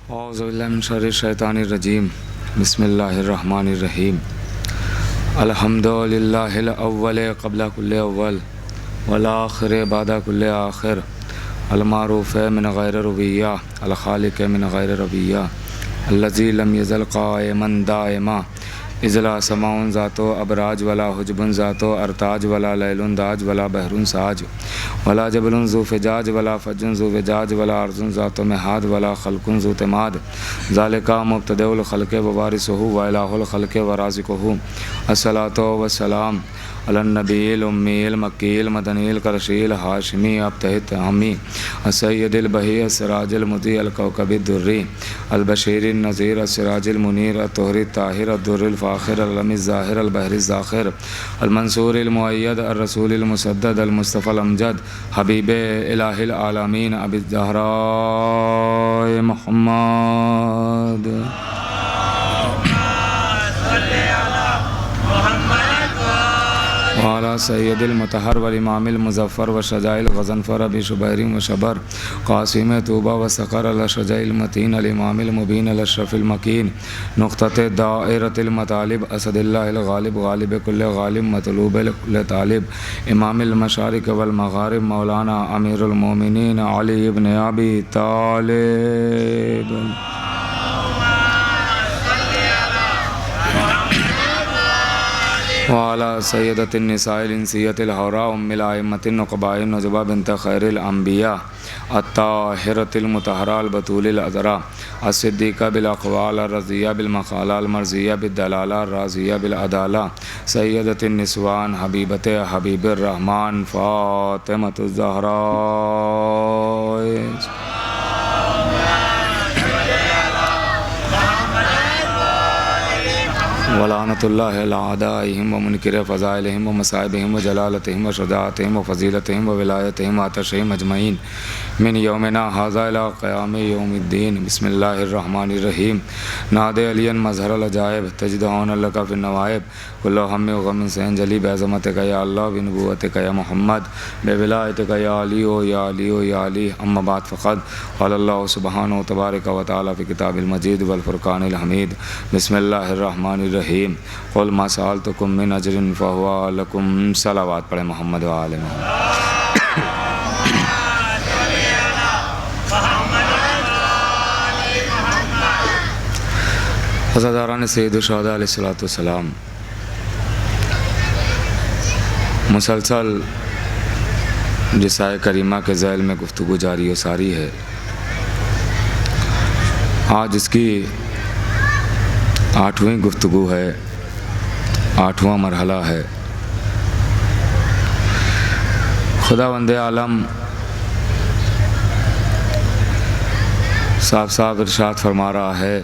औज़ुबिल्लाहि मिन शर्रि शैतानिर रजीम। बिस्मिल्लाहिर रहमानिर रहीम। अल्हम्दुलिल्लाहिल अव्वल क़ब्ल कुल्लि अव्वल वल आखिर बाद कुल्लि आखिर। अल मारूफ़ मिन गैर रुबिय्या अल खालिक़ मिन गैर रबिय्या अल्लज़ी लम यज़ल क़ाइमन दाइमा इज़ला समाउन ज़ातो अबराज वला हुजबुन ज़ातो अरताज वला लैलुन दाज वला बहरुन साज वला जबलुन ज़ू फ़िजाज वला फ़जुन ज़ू विजाज वला अर्ज़ुन ज़ातो मिहाद वला ख़ल्क़ुन ज़ू तिमाद ज़ालिका मुब्तदिउल ख़ल्क़ि व वारिसुहु व इलाहुल ख़ल्क़ि व राज़िक़ुहु अस्सलातु वस्सलाम अलन नबील उम्मील मक्कील मदनील करशील हाशिमी अबतहित हमी सय्यदिल बही सिराजिल मुदी अल कौकबि दुर्री अल बशीर नज़ीर सिराजिल मुनीर तोहरी ताहिर दुर्रिल फ़ाखिर अल ज़ाहिर अल बहरी ज़ाखिर अल मंसूर अल मुअय्यद अल रसूल अल मुसद्दद अल मुस्तफ़ा अल अमजद हबीब इलाहिल आलमीन अबी ज़हरा मुहम्मद वाला सैयदिल मुतहर वल इमामिल मुज़फ़्फ़र व शजाइल गज़नफ़र अबी शुबैरी व शबर क़ासिम तूबा व सक़र अल शजाइल मतीन अल इमामिल मुबीन अल अशरफ़िल मकीन नुक़्तते दाइरतिल मतालिब असदिल्लाहिल गालिब गालिब कुल्ल गालिब मतलूब कुल्ल तालिब इमामिल मशारिक़ वल मग़ारिब मौलाना अमीरुल मोमिनीन अली इब्न अबी तालिब वाला सैयदतिन निसाइल इंसियतिल हौरा उम्मिल आइम्मतिन नुक़बाइन नुज़बा बिन्त खैरिल अंबिया अत्ताहिरतिल मुतहराल बतूलिल अज़रा अस्सिद्दीक़ा बिल अक़वाल अर्रज़िया बिल मक़ालाल मर्ज़िया बिद दलाला राज़िया बिल अदाला सैयदतिन निस्वान हबीबते हबीबिर रहमान फ़ातिमतुज़ ज़हरा वलानतुल्लाहि अला आदाइहिम व मुनकिर फ़ज़ाइलिहिम व मसाइबिहिम व जलालतिहिम व शुजाअतिहिम व फ़ज़ीलतिहिम व विलायतिहिम आतशिहिम अजमईन मिन यौमिना हाज़ा इला क़याम यौमिद्दीन। बिस्मिल्लाहिर रहमानिर रहीम। नादे अलियन मज़हरल अजाइब तजदौन लका फ़िन नवाइब कुल्लु हम्मिन व गमिन सैंजली बेअज़मतिका या अल्लाह व नबुव्वतिका या मुहम्मद बेविलायतिका या अली ओ या अली ओ या अली अम्मा बाद फ़क़द क़ालल्लाहु सुब्हानहु तबारक व तआला फ़ी किताबिल मजीद वल फ़ुरक़ानिल हमीद। बिस्मिल्लाहिर रहमानिर रहीम। क़ुल मा सअल्तुकुम मिन अजरिन फ़हुवा लकुम। सलावत पढ़े मोहम्मद व आले मोहम्मद। हज़रत सैयद शुहदा अलैहिस्सलातु वस्सलाम मुसलसल जिसाए करीमा के ज़ैल में गुफ्तगू जारी व सारी है। आज इसकी 8वीं गुफ्तगू है, 8वां मरहला है। खुदावंदे आलम साफ साफ इरशाद फरमा रहा है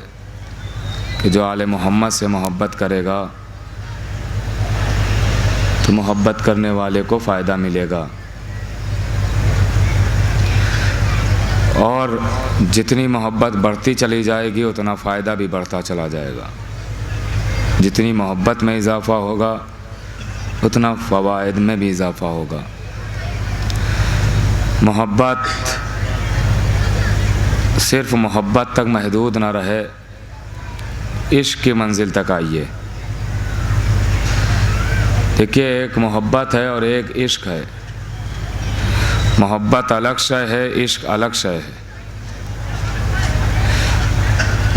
कि जो आले मोहम्मद से मोहब्बत करेगा तो मोहब्बत करने वाले को फ़ायदा मिलेगा, और जितनी मोहब्बत बढ़ती चली जाएगी उतना फ़ायदा भी बढ़ता चला जाएगा। जितनी मोहब्बत में इजाफ़ा होगा उतना फ़वाइद में भी इजाफ़ा होगा। मोहब्बत सिर्फ़ मोहब्बत तक महदूद न रहे, इश्क़ की मंजिल तक आइए। देखिए, एक मोहब्बत है और एक इश्क़ है। मोहब्बत अलग शय है, इश्क़ अलग शय है।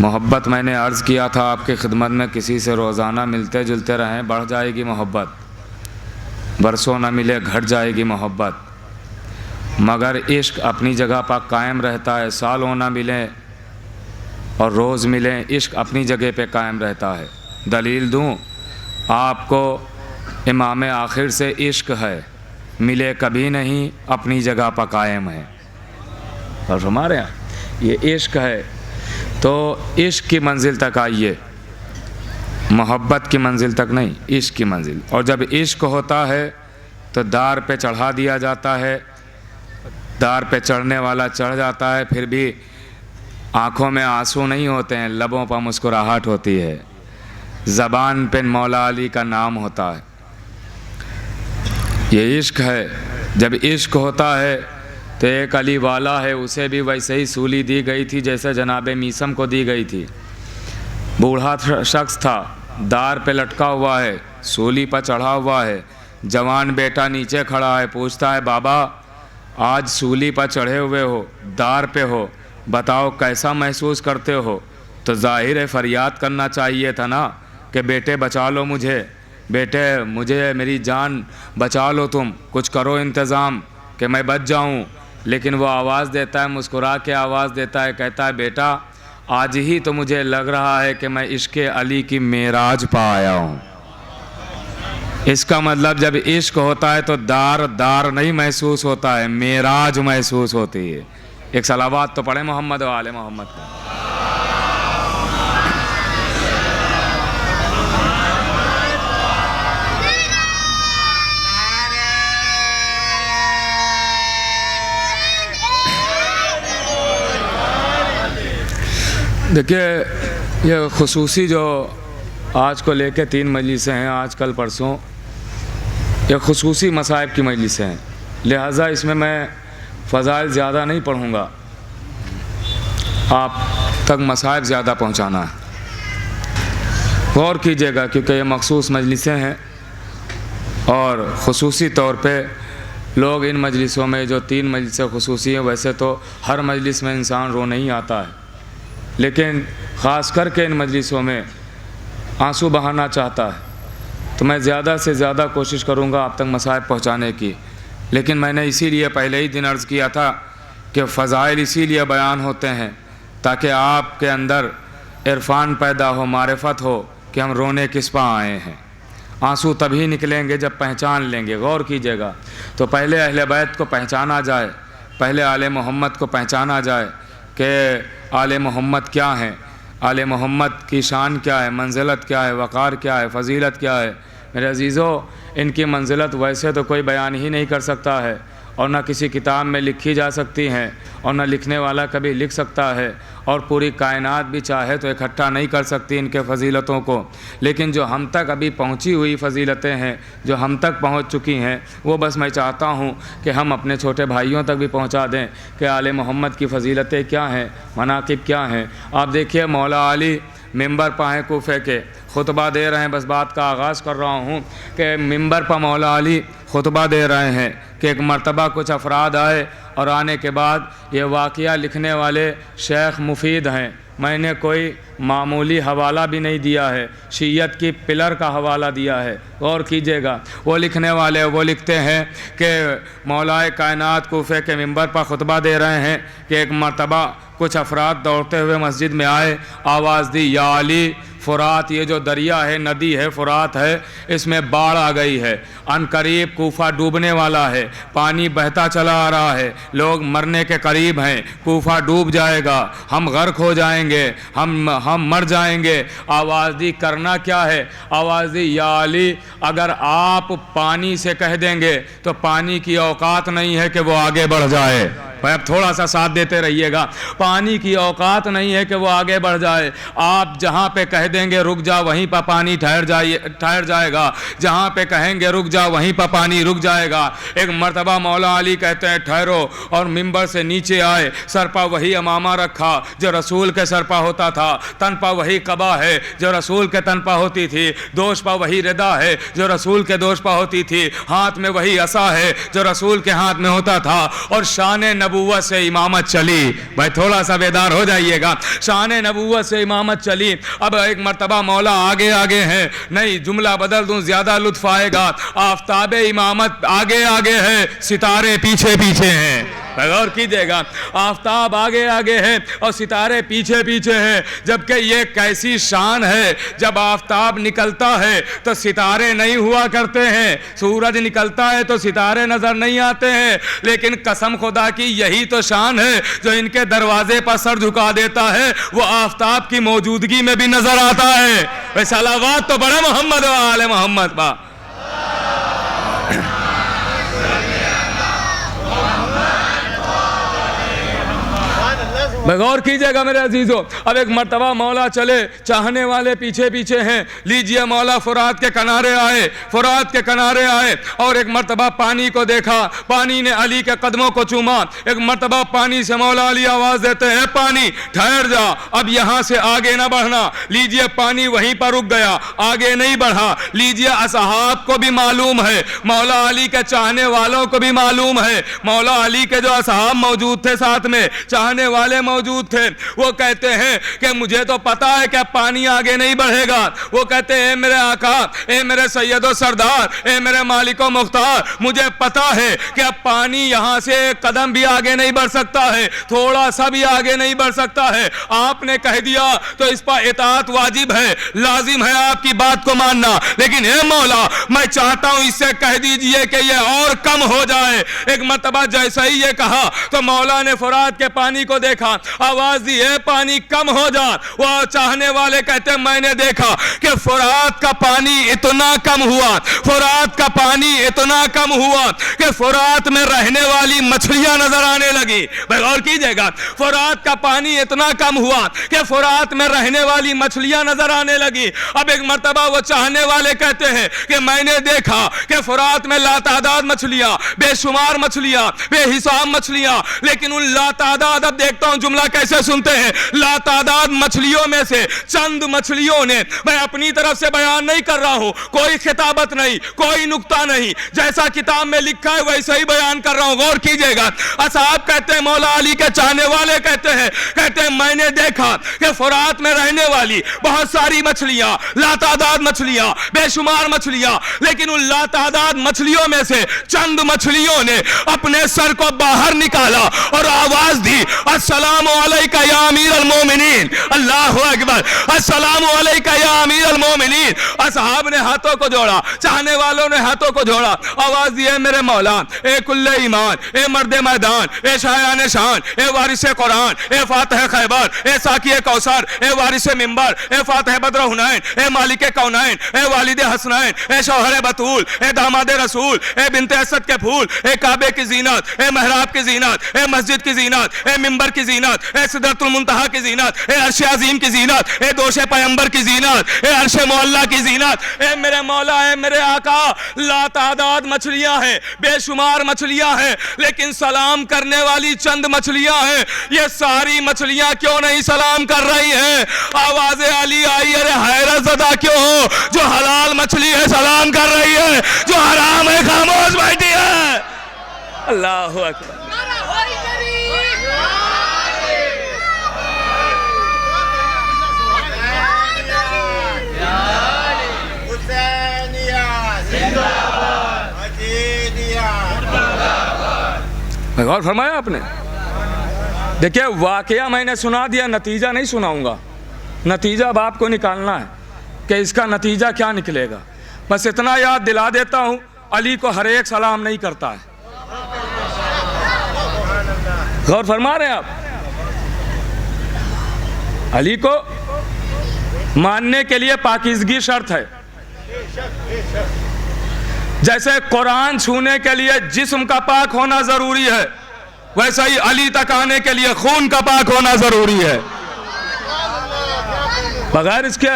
मोहब्बत मैंने अर्ज़ किया था आपकी खिदमत में, किसी से रोज़ाना मिलते जुलते रहें बढ़ जाएगी मोहब्बत, बरसों न मिले घट जाएगी मोहब्बत। मगर इश्क़ अपनी जगह पर कायम रहता है, सालों न मिलें और रोज़ मिलें, इश्क़ अपनी जगह पे कायम रहता है। दलील दूँ आपको, इमाम आखिर से इश्क़ है, मिले कभी नहीं, अपनी जगह पर कायम है। और हमारे यहाँ ये इश्क़ है, तो इश्क़ की मंजिल तक आइए, मोहब्बत की मंजिल तक नहीं, इश्क़ की मंजिल। और जब इश्क़ होता है तो दार पे चढ़ा दिया जाता है, दार पे चढ़ने वाला चढ़ जाता है, फिर भी आँखों में आंसू नहीं होते हैं, लबों पर मुस्कुराहट होती है, ज़बान पे मौला अली का नाम होता है। ये इश्क़ है। जब इश्क़ होता है तो एक अली वाला है, उसे भी वैसे ही सूली दी गई थी जैसे जनाब मीसम को दी गई थी। बूढ़ा शख्स था, दार पे लटका हुआ है, सूली पर चढ़ा हुआ है। जवान बेटा नीचे खड़ा है, पूछता है बाबा आज सूली पर चढ़े हुए हो, दार पे हो, बताओ कैसा महसूस करते हो? तो जाहिर है फरियाद करना चाहिए था ना कि बेटे बचा लो मुझे, बेटे मुझे मेरी जान बचा लो, तुम कुछ करो इंतज़ाम कि मैं बच जाऊं। लेकिन वो आवाज़ देता है, मुस्कुरा के आवाज़ देता है, कहता है बेटा आज ही तो मुझे लग रहा है कि मैं इश्क़ अली की मेराज पा आया हूँ। इसका मतलब जब इश्क होता है तो दार दार नहीं महसूस होता है, मेराज महसूस होती है। एक सलावात तो पढ़े मोहम्मद वाले मोहम्मद का। देखिए ये खुसूसी जो आज को लेके 3 मजलिसें हैं, आज कल परसों, ये खुसूसी मसाइब की मजलिसें हैं, लिहाजा इसमें मैं फ़ज़ाइल ज़्यादा नहीं पढ़ूँगा, आप तक मसाइब ज़्यादा पहुँचाना है। गौर कीजिएगा क्योंकि ये मखसूस मजलिसें हैं और ख़ुसूसी तौर पे लोग इन मजलिसों में, जो 3 मजलिसें खुसूसी हैं, वैसे तो हर मजलिस में इंसान रोने ही आता है, लेकिन ख़ास करके इन मजलिसों में आंसू बहाना चाहता है। तो मैं ज़्यादा से ज़्यादा कोशिश करूँगा आप तक मसाइब पहुँचाने की। लेकिन मैंने इसीलिए पहले ही दिन अर्ज़ किया था कि फ़ज़ाइल इसीलिए बयान होते हैं ताकि आपके अंदर इरफान पैदा हो, मारिफत हो कि हम रोने किस पर आए हैं। आंसू तभी निकलेंगे जब पहचान लेंगे। गौर कीजिएगा, तो पहले अहले बैत को पहचाना जाए, पहले आले मोहम्मद को पहचाना जाए कि आले मोहम्मद क्या हैं, आले मोहम्मद की शान क्या है, मंजिलत क्या है, वक़ार क्या है, फ़जीलत क्या है। मेरे अज़ीज़ों, इनकी मंजिलत वैसे तो कोई बयान ही नहीं कर सकता है और ना किसी किताब में लिखी जा सकती हैं और ना लिखने वाला कभी लिख सकता है, और पूरी कायनात भी चाहे तो इकट्ठा नहीं कर सकती इनके फ़जीलतों को। लेकिन जो हम तक अभी पहुंची हुई फ़जीलतें हैं, जो हम तक पहुंच चुकी हैं, वो बस मैं चाहता हूं कि हम अपने छोटे भाइयों तक भी पहुंचा दें कि आले मोहम्मद की फ़जीलतें क्या हैं, मनाक़िब क्या हैं। आप देखिए मौला अली मिंबर पर हैं, कूफे के खुतबा दे रहे हैं। बस बात का आगाज़ कर रहा हूँ कि मिंबर पर मौला अली खुतबा दे रहे हैं कि एक मरतबा कुछ अफराद आए और आने के बाद ये वाक़या लिखने वाले शेख मुफीद हैं, मैंने कोई मामूली हवाला भी नहीं दिया है, शीयत की पिलर का हवाला दिया है। गौर कीजिएगा, वो लिखने वाले वो लिखते हैं कि मौलाए कायनात कूफे के मिंबर पर खुतबा दे रहे हैं कि एक मरतबा कुछ अफराद दौड़ते हुए मस्जिद में आए, आवाज़ दी या अली फ़ुरात, ये जो दरिया है, नदी है, फ़ुरात है, इसमें बाढ़ आ गई है, अनकरीब कूफा डूबने वाला है, पानी बहता चला आ रहा है, लोग मरने के करीब हैं, कूफा डूब जाएगा, हम गर्क हो जाएंगे, हम मर जाएंगे। आवाज़ दी करना क्या है? आवाज़ दी या अली, अगर आप पानी से कह देंगे तो पानी की औकात नहीं है कि वो आगे बढ़ जाए। भाई अब थोड़ा सा साथ देते रहिएगा। पानी की औकात नहीं है कि वो आगे बढ़ जाए। आप जहाँ पे कह देंगे रुक जा, वहीं पर पानी ठहर जाएगा, जहाँ पे कहेंगे रुक जा वहीं पर पानी रुक जाएगा। एक मर्तबा मौला अली कहते हैं ठहरो, और मिंबर से नीचे आए, सर पर वही अमामा रखा जो रसूल के सर पर होता था, तन पर वही कबा है जो रसूल के तन पर होती थी, दोष पर वही रिदा है जो रसूल के दोष पर होती थी, हाथ में वही असा है जो रसूल के हाथ में होता था, और शान नबूवत से इमामत चली। भाई थोड़ा सा बेदार हो जाइएगा, शान नबूवत से इमामत चली। अब एक मर्तबा मौला आगे आगे है, नहीं जुमला बदल दूं ज्यादा लुत्फ आएगा, आफताब इमामत आगे आगे है, सितारे पीछे पीछे हैं। गौर कीजिएगा, आफताब आगे आगे है और सितारे पीछे पीछे हैं। जबकि ये कैसी शान है, जब आफताब निकलता है तो सितारे नहीं हुआ करते हैं, सूरज निकलता है तो सितारे नजर नहीं आते हैं, लेकिन कसम खुदा की यही तो शान है जो इनके दरवाजे पर सर झुका देता है, वो आफताब की मौजूदगी में भी नजर आता है। वैसे सलावत तो बड़ा मोहम्मद वाले मोहम्मद बा। भाई गौर कीजिएगा मेरे अजीजों। अब एक मर्तबा मौला चले, चाहने वाले पीछे पीछे हैं। लीजिए मौला फुरात के किनारे आए, फुरात के किनारे आए और एक मर्तबा पानी को देखा, पानी ने अली के कदमों को चूमा। एक मर्तबा पानी से मौला अली आवाज देते हैं, पानी ठहर जा, अब यहां से आगे ना बढ़ना। लीजिए पानी वहीं पर रुक गया, आगे नहीं बढ़ा। लीजिए असहाब को भी मालूम है, मौला अली के चाहने वालों को भी मालूम है, मौला अली के जो असहाब मौजूद थे साथ में, चाहने वाले मौजूद थे, वो कहते हैं कि मुझे तो पता है कि पानी आगे नहीं बढ़ेगा। वो कहते हैं मेरे आका, ए मेरे सैयदो सरदार, ए मेरे मालिको मुख्तार, मुझे पता है कि अब पानी यहां से एक कदम भी आगे नहीं बढ़ सकता है, थोड़ा सा भी आगे नहीं बढ़ सकता है। आपने कह दिया तो इस पर इताअत वाजिब है, लाजिम है आपकी बात को मानना। लेकिन ए मौला, मैं चाहता हूं इससे कह दीजिए कि ये और कम हो जाए। एक मर्तबा जैसा ही ये कहा तो मौला ने फुरात के पानी को देखा, आवाज दी, है पानी कम हो जा। वो चाहने वाले कहते मैंने देखा कि फुरात का पानी इतना कम हुआ, फुरात का पानी इतना कम हुआ कि फुरात में रहने वाली मछलियां नजर आने लगी। गौर कीजिएगा, फुरात का पानी इतना कम हुआ कि फुरात में रहने वाली मछलियां नजर आने लगी। अब एक मर्तबा वो चाहने वाले कहते हैं कि मैंने देखा कि फुरात में लातादाद मछलियां, बेशुमार मछलियां, बेहिसाब मछलियां, लेकिन उन लातादाद, अब देखता हूं जुमला कैसे सुनते हैं, लातादाद मछलियों में से चंद मछलियों ने, मैं अपनी तरफ से बयान नहीं कर रहा हूं, कोई खिताबत नहीं, कोई नुक्ता नहीं, जैसा किताब में लिखा है वैसे ही बयान कर रहा हूं। गौर कीजिएगा, असहाब कहते हैं, मौला अली के चाहने वाले कहते हैं मैंने देखा कि फुरात में रहने वाली बहुत सारी मछलियां, लातादाद मछलियां, बेशुमार मछलियां, लेकिन उन लातादाद मछलियों में से चंद मछलियों ने अपने सर को बाहर निकाला और आवाज दी, अस्सलामु अलैका या अमीर अल मोमिनीन, अल्लाहु अकबर, अस्सलामु अलैका या अमीर अल मोमिनीन। असहाब ने हाथों को जोड़ा, चाहने वालों ने हाथों को जोड़ा, आवाज दी, मेरे मौला, ए कुल्ले ईमान, ए मर्दे मैदान, ए शायान शान, ए वारिसे कुरान, ए फातिह खैबर, ए साकिए कौसर, ए वारिसे मिंबर, ए फातिह बद्र हुनैन, ए मालिके कौनैन, ए वालिदे हसनैन, ए शौहरे बतूल, ए दामादे रसूल, ए बिनते असद के फूल, ए काबे की जीनत, ए महराब की जीनत, ए मस्जिद की जीनत, ए मिंबर की जीनत, ए सिदरतुल मुंतहा की जीनत, ए अर्शे अजीम की जीनत, ए दोशे पैगंबर की जीनत, ए अर्शे मोहल्ला की जीनत। ए मेरे मौला, ए मेरे आका, लातादाद मछलियां हैं, बेशुमार मछलियां हैं, लेकिन सलाम करने वाली चंद मछलियां हैं। ये सारी मछलियां क्यों नहीं सलाम कर रही हैं? आवाज़े अली आई, अरे हैरत ज़दा क्यों हो? जो हलाल मछली है सलाम कर रही है, जो हराम है खामोश बैठी है। अल्लाहु अकबर। गौर फरमाया आपने? देखिए, वाकया मैंने सुना दिया, नतीजा नहीं सुनाऊंगा। नतीजा अब आपको निकालना है कि इसका नतीजा क्या निकलेगा। बस इतना याद दिला देता हूं, अली को हर एक सलाम नहीं करता है। गौर फरमा रहे हैं आप? अली को मानने के लिए पाकीज़गी शर्त है। जैसे कुरान छूने के लिए जिस्म का पाक होना जरूरी है, वैसा ही अली तक आने के लिए खून का पाक होना जरूरी है। बगैर इसके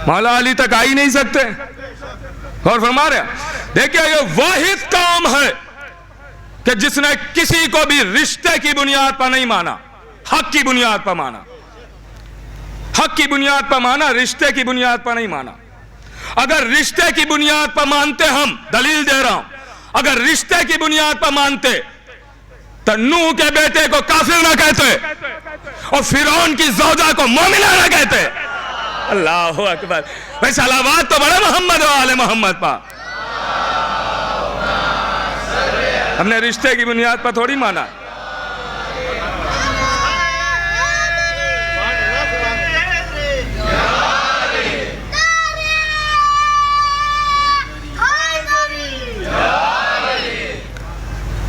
मौला अली तक आ ही नहीं सकते। और फरमा रहे, देखिए, ये वाहिद काम है कि जिसने किसी को भी रिश्ते की बुनियाद पर नहीं माना, हक की बुनियाद पर माना, हक की बुनियाद पर माना, रिश्ते की बुनियाद पर नहीं माना। अगर रिश्ते की बुनियाद पर मानते, हम दलील दे रहा हूं, अगर रिश्ते की बुनियाद पर मानते तो नूह के बेटे को काफिर ना कहते और फिरौन की ज़ौजा को मोमिना ना कहते। अल्लाहु अकबर। भाई सलावत तो बड़े मोहम्मद वाले मोहम्मद पा। हमने रिश्ते की बुनियाद पर थोड़ी माना।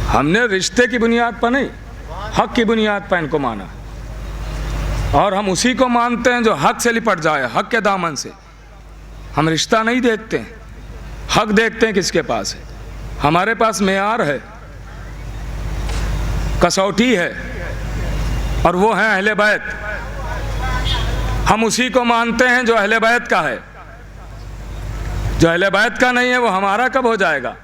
हमने रिश्ते की बुनियाद पर नहीं, हक की बुनियाद पर इनको माना, और हम उसी को मानते हैं जो हक से लिपट जाए, हक के दामन से। हम रिश्ता नहीं देखते, हक देखते हैं किसके पास है। हमारे पास मेयार है, कसौटी है, और वो हैं अहले बैत। हम उसी को मानते हैं जो अहले बैत का है। जो अहले बैत का नहीं है वो हमारा कब हो जाएगा?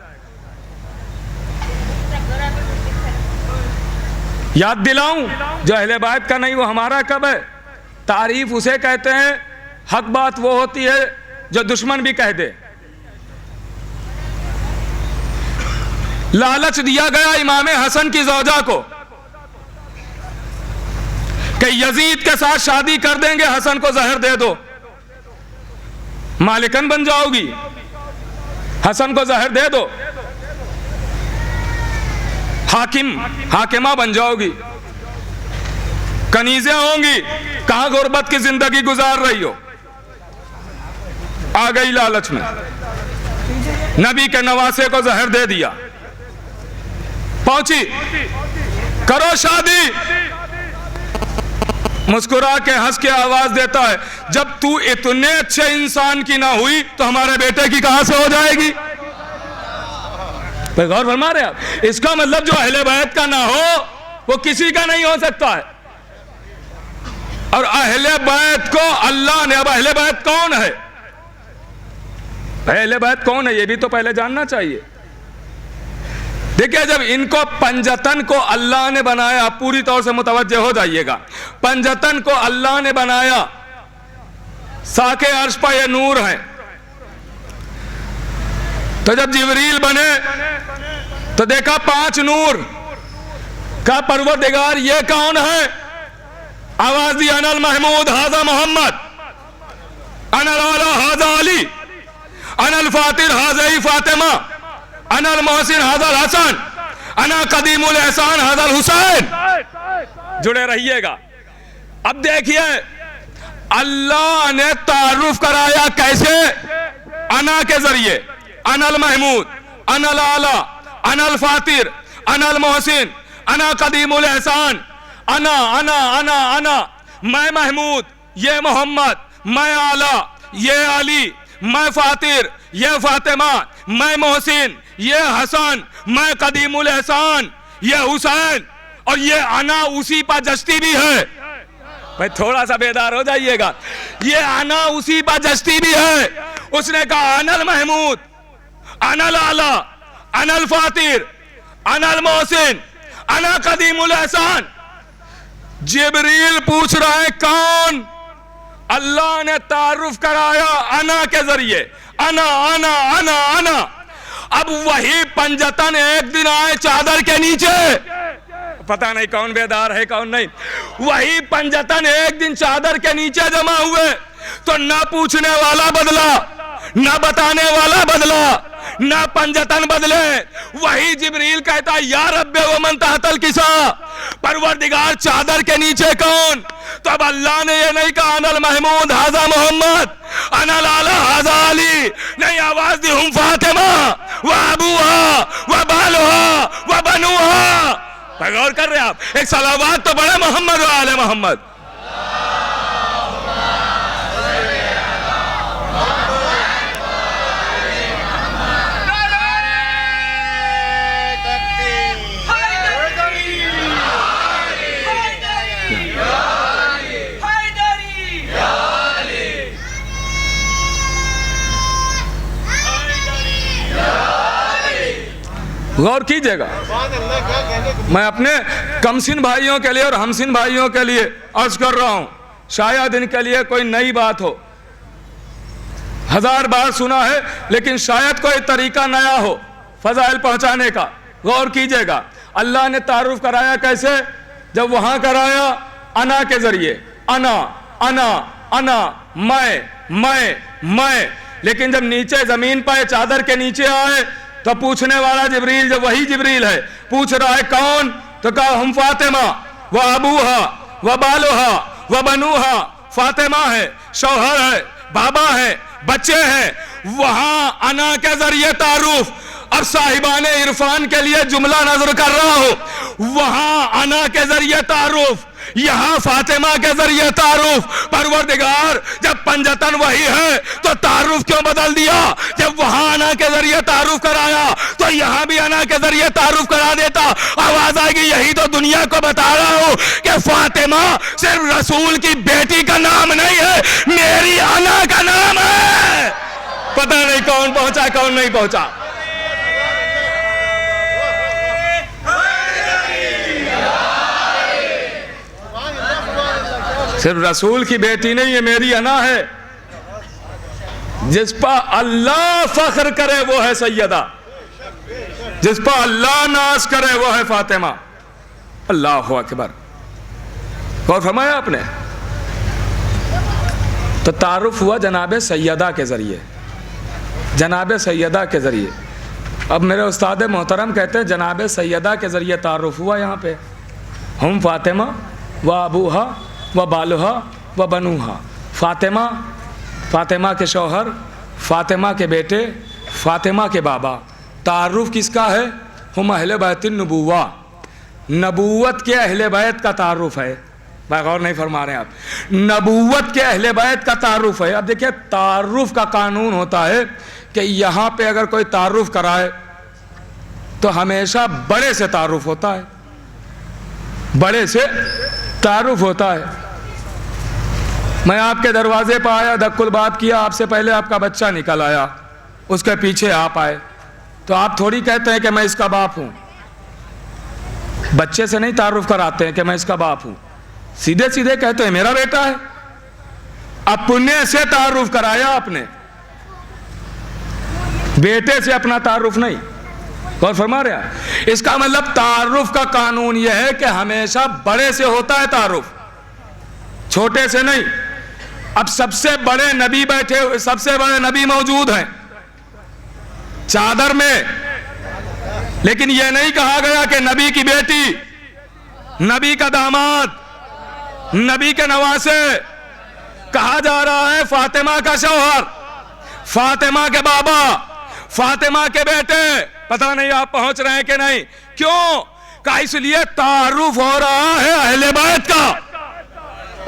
याद दिलाऊं, जो अहले बैत का नहीं वो हमारा कब है? तारीफ उसे कहते हैं, हक बात वो होती है जो दुश्मन भी कह दे। लालच दिया गया इमाम हसन की ज़ौजा को कि यजीद के साथ शादी कर देंगे, हसन को जहर दे दो, मालिकन बन जाओगी, हसन को जहर दे दो, हाकिमा बन जाओगी, कनीज़ें होंगी, कहां गुर्बत की जिंदगी गुजार रही हो। आ गई लालच में, नबी के नवासे को जहर दे दिया, पहुंची, करो शादी, मुस्कुरा के हंस के आवाज देता है, जब तू इतने अच्छे इंसान की ना हुई तो हमारे बेटे की कहां से हो जाएगी? गौर फरमा रहे आप? इसका मतलब जो अहले बैत का ना हो वो किसी का नहीं हो सकता है। और अहले बैत को अल्लाह ने, अब अहले बैत कौन है? अहले बैत कौन है ये भी तो पहले जानना चाहिए। देखिए, जब इनको पंजतन को अल्लाह ने बनाया, पूरी तौर से मुतवज्जे हो जाइएगा, पंजतन को अल्लाह ने बनाया, साके अर्श पर ये नूर है। तो जब जिब्रील बने तो देखा 5 नूर का परवरदिगार, ये कौन है? आवाज दी, अनल महमूद हाजा मोहम्मद, अनल आला हाजा अली, अनल फातिर हाजा फातिमा, अनल मोहसिन हाजल हसन, अना कदीमुल एहसान हाजल हुसैन। जुड़े रहिएगा। अब देखिए, अल्लाह ने तारुफ कराया कैसे? अना के जरिए, अनल महमूद, अनल आला, अनल फातिर, अनल मोहसिन, अना कदीमुल एहसान, अना अना अना अना, मैं महमूद, ये मोहम्मद, मैं आला, ये अली, मैं फातिर, ये फातिमा, मैं मोहसिन, ये हसन, मैं कदीमुल एहसान, ये हुसैन, और ये अना उसी पर जस्ती भी है। भाई थोड़ा सा बेदार हो जाइएगा, ये अना उसी पर जस्ती भी है। उसने कहा अनल महमूद, अनल आला, अनल फातिर, अनल मोहसिन, अना कदीमुल एहसान। जिब्रील पूछ रहा है कौन? अल्लाह ने तारुफ कराया अना के जरिए, अना अना अना अना। अब वही पंजतन एक दिन आए चादर के नीचे, पता नहीं कौन बेदार है कौन नहीं, वही पंजतन एक दिन चादर के नीचे जमा हुए तो ना पूछने वाला बदला, ना बताने वाला बदला, ना पंजतन बदले। वही जिब्रील कहता या रब्बे व मन तहतल किसा, परवरदिगार चादर के नीचे कौन? तो अब अल्लाह ने ये नहीं कहा अनल महमूद हाजा मोहम्मद, अनल आला हाजा अली, नहीं, आवाज दी हम फातिमा व अबूहा व बालुहा व बनुहा। गौर कर रहे आप? एक सलावात तो बड़े मोहम्मद व आले मोहम्मद। गौर कीजिएगा, मैं अपने कमसिन भाइयों के लिए और हमसिन भाइयों के लिए अर्ज कर रहा हूं, शायद इनके लिए कोई नई बात हो, 1000 बार सुना है, लेकिन शायद कोई तरीका नया हो फजाइल पहुंचाने का। गौर कीजिएगा, अल्लाह ने तारुफ कराया कैसे? जब वहां कराया अना के जरिए, अना अना अना, मैं। लेकिन जब नीचे जमीन पर चादर के नीचे आए तो पूछने वाला जिब्रील, जब वही जिब्रील है, पूछ रहा है कौन? तो कहा हम फातिमा व अबूहा व बालुहा व बनुहा। फातिमा है, शौहर है, बाबा है, बच्चे हैं। वहां अना के जरिए तारुफ। अब साहिबाने इरफान के लिए जुमला नजर कर रहा हूं, वहां अना के जरिए तारुफ यहाँ फातिमा के जरिए तारुफ। परवरदिगार जब पंजतन वही है तो तारुफ क्यों बदल दिया? जब वहां अना के जरिए तारुफ कराया तो यहाँ भी अना के जरिए तारुफ करा देता। आवाज आएगी यही तो दुनिया को बता रहा हूं कि फातिमा सिर्फ रसूल की बेटी का नाम नहीं है, मेरी अना का नाम है। पता नहीं कौन पहुंचा कौन नहीं पहुंचा। सिर्फ रसूल की बेटी नहीं है, मेरी अना है। जिस पर अल्लाह फख्र करे वो है सैयदा, जिस पर अल्लाह नाज करे वो है फातिमा। अल्लाह अकबर। गौर फरमाया आपने? तो तारुफ हुआ जनाब सैयदा के जरिए, जनाब सैयदा के जरिए। अब मेरे उस्ताद मोहतरम कहते हैं जनाब सैयदा के जरिए तारुफ हुआ। यहाँ पे हम फातिमा व अबूहा व बालुहा व बनूहा। फातिमा, फातिमा के शौहर, फातिमा के बेटे, फातिमा के बाबा। तारुफ किसका है? हम अहले बैत नबूवा, नबूवत के अहले बैत का तारुफ है। भाई गौर नहीं फरमा रहे आप? नबूवत के अहले बैत का तारुफ है। अब देखिए तारुफ का कानून होता है कि यहाँ पे अगर कोई तारुफ कराए तो हमेशा बड़े से तारुफ होता है, बड़े से तारुफ होता है। मैं आपके दरवाजे पर आया, दक्कुल बात किया, आपसे पहले आपका बच्चा निकल आया, उसके पीछे आप आए, तो आप थोड़ी कहते हैं कि मैं इसका बाप हूं। बच्चे से नहीं तारुफ कराते हैं कि मैं इसका बाप हूं, सीधे सीधे कहते हैं मेरा बेटा है। अपने से तारुफ कराया आपने, बेटे से अपना तारुफ नहीं। गौर फरमा रहे हैं? इसका मतलब तारुफ का कानून यह है कि हमेशा बड़े से होता है तारुफ, छोटे से नहीं। अब सबसे बड़े नबी बैठे, सबसे बड़े नबी मौजूद हैं चादर में, लेकिन यह नहीं कहा गया कि नबी की बेटी, नबी का दामाद, नबी के नवासे। कहा जा रहा है फातिमा का शौहर, फातिमा के बाबा, फातिमा के बेटे। पता नहीं आप पहुंच रहे हैं कि नहीं? क्यों? का इसलिए तारुफ हो रहा है अहले बैत का।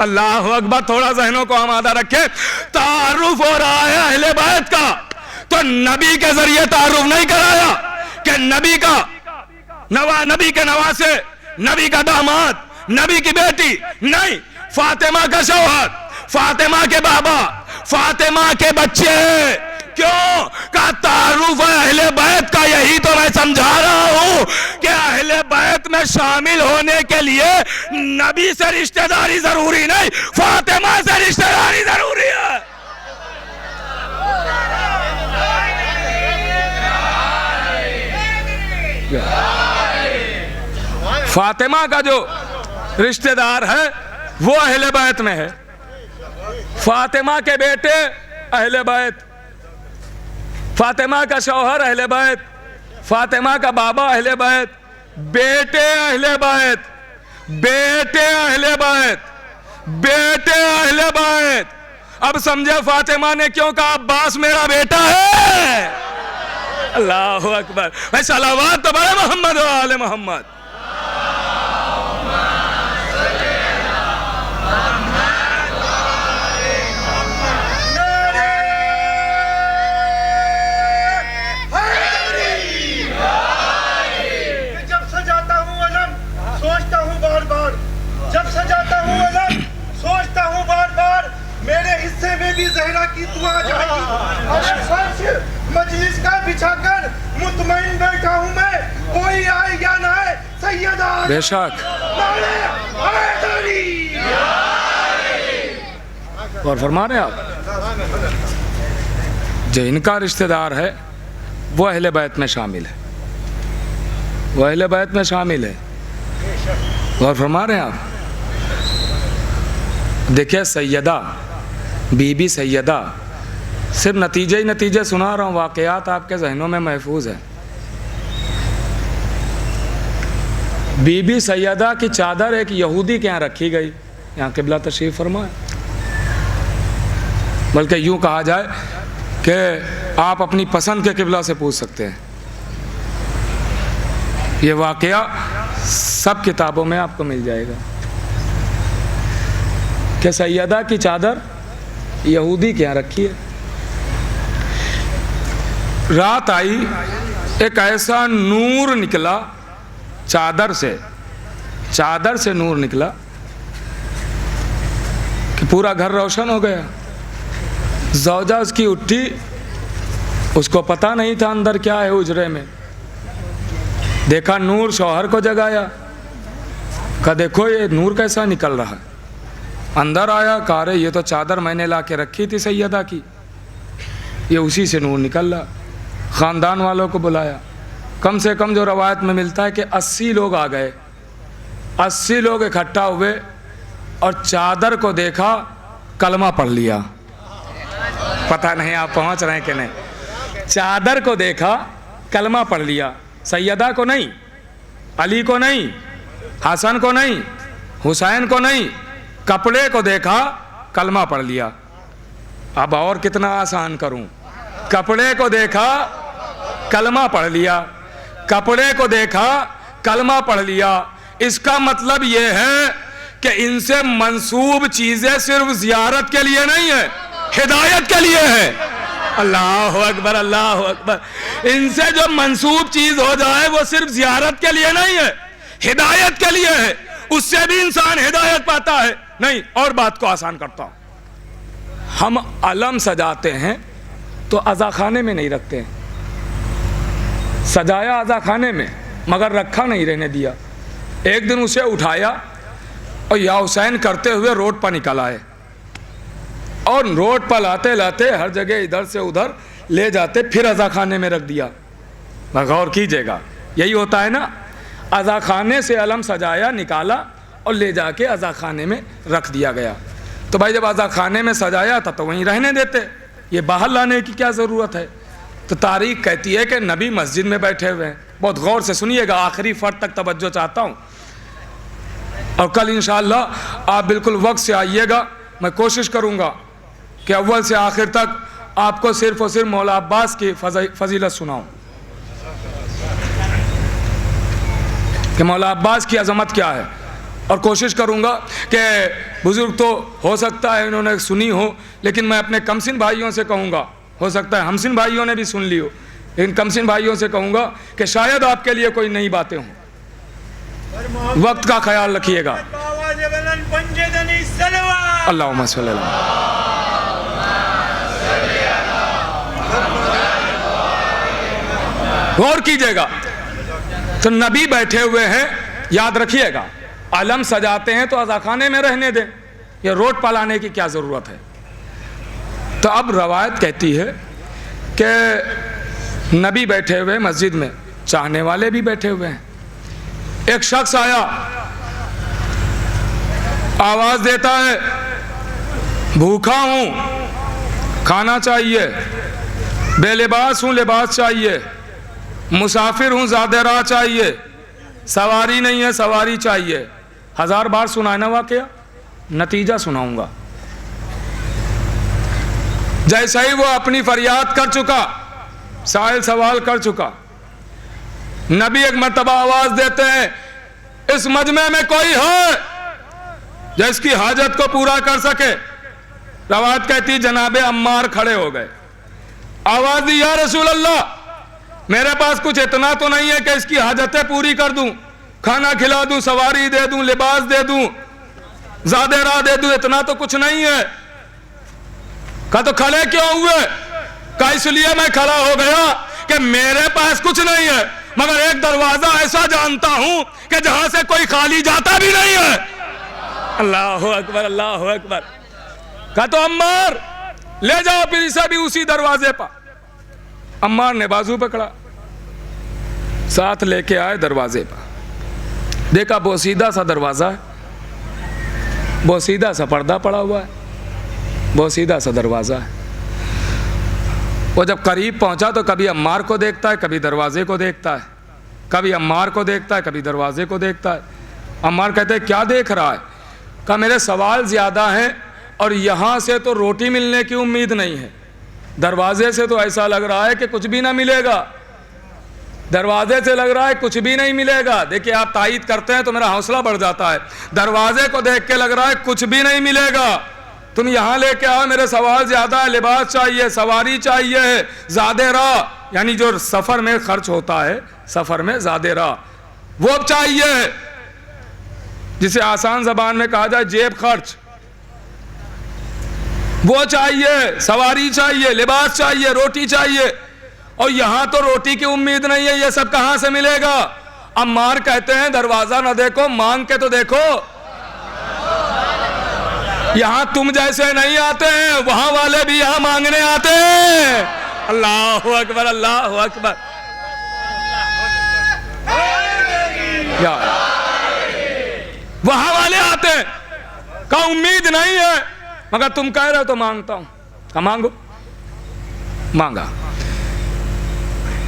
अल्लाह अकबर। थोड़ा जहनों को आमादा रखे। तारुफ हो रहा है अहले बैत का। तो नबी के जरिए तारुफ नहीं कराया कि नबी का नबी के नवासे, नबी का दामाद, नबी की बेटी, नहीं। फातिमा का शौहर, फातिमा के बाबा, फातिमा के बच्चे। क्यों? का तारुफ है अहले बैत का। यही तो मैं समझा रहा हूं कि अहले बैत में शामिल होने के लिए नबी से रिश्तेदारी जरूरी नहीं, फातिमा से रिश्तेदारी जरूरी है। फातिमा का जो रिश्तेदार है वो अहले बैत में है, फातिमा के बेटे अहले बैत, फातिमा का शौहर अहले बैत, फातिमा का बाबा अहले बैत, बेटे अहले बैत, बेटे अहले बैत, बेटे अहले बैत। अब समझे फातिमा ने क्यों कहा अब्बास मेरा बेटा है? अल्लाह अकबर। भाई सलावत तो बड़े मोहम्मद व आले मोहम्मद। भी ज़हरा की दुआ जाएगी। अगर फर्श मजलिस का बिछाकर मुतमईन बैठा हूँ मैं, कोई आए या ना आए सैयदा बेशक। और फरमा रहे आप जो इनका रिश्तेदार है वो अहले बैत में शामिल है, वो अहले बैत में शामिल है। और फरमा रहे हैं आप। देखिए सैयदा, बीबी सैयदा, सिर्फ नतीजे ही नतीजे सुना रहा हूँ, वाक़यात आपके जहनों में महफूज है। बीबी सैयदा की चादर एक यहूदी के यहाँ रखी गई, यहाँ किबला तशरीफ़ फरमाए। बल्कि यूँ कहा जाए कि आप अपनी पसंद के किबला से पूछ सकते हैं। ये वाक़या सब किताबों में आपको मिल जाएगा। कि सैयदा की चादर यहूदी के यहाँ रखी है। रात आई, एक ऐसा नूर निकला चादर से नूर निकला कि पूरा घर रोशन हो गया। ज़ौजा उसकी उठी, उसको पता नहीं था अंदर क्या है उजरे में। देखा नूर, शौहर को जगाया, कहा देखो ये नूर कैसा निकल रहा है। अंदर आया, कहा रे ये तो चादर मैंने ला के रखी थी सैयदा की, ये उसी से नूर निकल रहा। ख़ानदान वालों को बुलाया, कम से कम जो रवायत में मिलता है कि 80 लोग आ गए। 80 लोग इकट्ठा हुए और चादर को देखा, कलमा पढ़ लिया। पता नहीं आप पहुंच रहे हैं कि नहीं। चादर को देखा, कलमा पढ़ लिया। सैयदा को नहीं, अली को नहीं, हसन को नहीं, हुसैन को नहीं, कपड़े को देखा, कलमा पढ़ लिया। अब और कितना आसान करूं। कपड़े को देखा, कलमा पढ़ लिया। कपड़े को देखा, कलमा पढ़ लिया। इसका मतलब यह है कि इनसे मंसूब चीजें सिर्फ जियारत के लिए नहीं है, हिदायत के लिए है। अल्लाह अकबर, अल्लाह अकबर। इनसे जो मंसूब चीज हो जाए वो सिर्फ जियारत के लिए नहीं है, हिदायत के लिए है। उससे भी इंसान हिदायत पाता है। नहीं, और बात को आसान करता हूं। हम अलम सजाते हैं तो अज़ाखाने में नहीं रखते हैं। सजाया अज़ाखाने में, मगर रखा नहीं रहने दिया। एक दिन उसे उठाया और या हुसैन करते हुए रोड पर निकल आए, और रोड पर लाते लाते हर जगह इधर से उधर ले जाते, फिर अज़ाखाने में रख दिया। गौर कीजिएगा, यही होता है ना। अज़ाखाने से अलम सजाया, निकाला और ले जाके अज़ाखाने में रख दिया गया। तो भाई जब अज़ाखाने में सजाया था तो वहीं रहने देते, ये बाहर लाने की क्या ज़रूरत है। तो तारीख कहती है कि नबी मस्जिद में बैठे हुए हैं। बहुत गौर से सुनिएगा, आखिरी फर्द तक तवज्जो चाहता हूँ। और कल इंशाअल्लाह आप बिल्कुल वक्त से आइएगा। मैं कोशिश करूँगा कि अव्वल से आखिर तक आपको सिर्फ और सिर्फ मौला अब्बास की फजीलत सुनाऊँ, कि मौला अब्बास की अज़मत क्या है। और कोशिश करूँगा कि बुज़ुर्ग तो हो सकता है इन्होंने सुनी हो, लेकिन मैं अपने कमसिन भाइयों से कहूँगा, हो सकता है हमसिन भाइयों ने भी सुन ली हो, लेकिन कमसिन भाइयों से कहूँगा कि शायद आपके लिए कोई नई बातें हों। वक्त का ख्याल रखिएगा। अल्लाहुम्मा सल्ली अला। गौर कीजिएगा, तो नबी बैठे हुए हैं, याद रखिएगा। अलम सजाते हैं तो अज़ाखाने में रहने दें, ये रोड पर लाने की क्या ज़रूरत है। तो अब रवायत कहती है कि नबी बैठे हुए मस्जिद में, चाहने वाले भी बैठे हुए हैं। एक शख्स आया, आवाज़ देता है, भूखा हूँ, खाना चाहिए, बेलिबास हूँ, लिबास चाहिए, मुसाफिर हूँ, ज़्यादा राह चाहिए, सवारी नहीं है, सवारी चाहिए। 1000 बार सुनाए ना वाकया, नतीजा सुनाऊंगा। जैसे ही वो अपनी फरियाद कर चुका, साइल सवाल कर चुका, नबी एक मर्तबा आवाज देते हैं, इस मजमे में कोई है जो इसकी हाजत को पूरा कर सके। रवायत कहती जनाबे अम्मार खड़े हो गए, आवाज दी, या रसूल अल्लाह, मेरे पास कुछ इतना तो नहीं है कि इसकी हाजतें पूरी कर दूं, खाना खिला दूं, सवारी दे दूं, लिबास दे दूं, ज़्यादा राह दे दूं, इतना तो कुछ नहीं है। कहा तो खड़े क्यों हुए? कहा इसलिए मैं खड़ा हो गया कि मेरे पास कुछ नहीं है, मगर एक दरवाजा ऐसा जानता हूं कि जहां से कोई खाली जाता भी नहीं है। अल्लाह अकबर, अल्लाह अकबर। कहा तो अम्मार ले जाओ फिर इसे भी उसी दरवाजे पर। अम्मार ने बाजू पकड़ा, साथ लेके आए दरवाजे पर। देखा बोसीदा सा दरवाजा है, बोसीदा सा पर्दा पड़ा हुआ है, बोसीदा सा दरवाजा है। वो जब करीब पहुंचा तो कभी अम्मार को देखता है, कभी दरवाजे को देखता है, कभी अम्मार को देखता है, कभी दरवाजे को देखता है। अम्मार कहते हैं क्या देख रहा है? कहा मेरे सवाल ज़्यादा हैं और यहाँ से तो रोटी मिलने की उम्मीद नहीं है, दरवाजे से तो ऐसा लग रहा है कि कुछ भी ना मिलेगा। दरवाजे से लग रहा है कुछ भी नहीं मिलेगा। देखिए आप तायीद करते हैं तो मेरा हौसला बढ़ जाता है। दरवाजे को देख के लग रहा है कुछ भी नहीं मिलेगा, तुम यहाँ लेके आओ, मेरे सवाल ज्यादा है, लिबास चाहिए, सवारी चाहिए, ज़ादे राह यानी जो सफर में खर्च होता है, सफर में ज़ादे राह वो चाहिए, जिसे आसान जबान में कहा जाए जेब खर्च, वो चाहिए, सवारी चाहिए, लिबास चाहिए, रोटी चाहिए। और यहां तो रोटी की उम्मीद नहीं है, ये सब कहां से मिलेगा। अम्मार कहते हैं दरवाजा ना देखो, मांग के तो देखो। यहां तुम जैसे नहीं आते हैं, वहां वाले भी यहां मांगने आते हैं। अल्लाह अकबर, अल्लाह अकबर। वहां वाले आते हैं का उम्मीद नहीं है, मगर तुम कह रहे हो तो मांगता हूं। का मांगो, मांगा।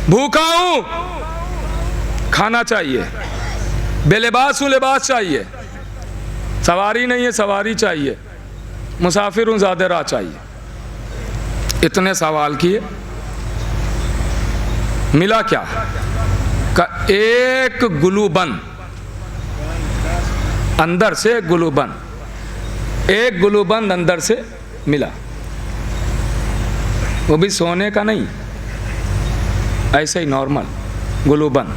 भूखा हूं, खाना चाहिए, बेलिबास हूं, लिबास चाहिए, सवारी नहीं है, सवारी चाहिए, मुसाफिर हूं, ज़ादे राह चाहिए। इतने सवाल किए, मिला क्या? का एक गुलूबन, अंदर से गुलूबन, एक गुलूबन अंदर से मिला, वो भी सोने का नहीं, ऐसे ही नॉर्मल गुलूबन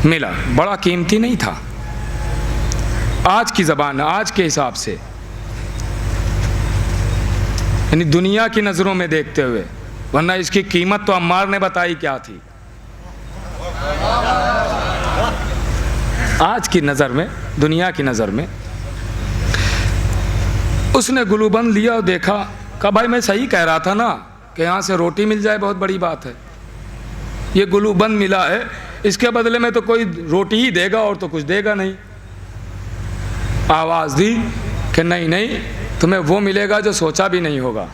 मिला। बड़ा कीमती नहीं था आज की ज़बान, आज के हिसाब से, यानी दुनिया की नज़रों में देखते हुए, वरना इसकी कीमत तो अम्मार ने बताई क्या थी। आज की नज़र में, दुनिया की नज़र में, उसने गुलूबंद लिया और देखा, कहा भाई मैं सही कह रहा था ना कि यहाँ से रोटी मिल जाए बहुत बड़ी बात है, ये गुलूबंद मिला है, इसके बदले में तो कोई रोटी ही देगा और तो कुछ देगा नहीं। आवाज़ दी कि नहीं नहीं, तुम्हें वो मिलेगा जो सोचा भी नहीं होगा।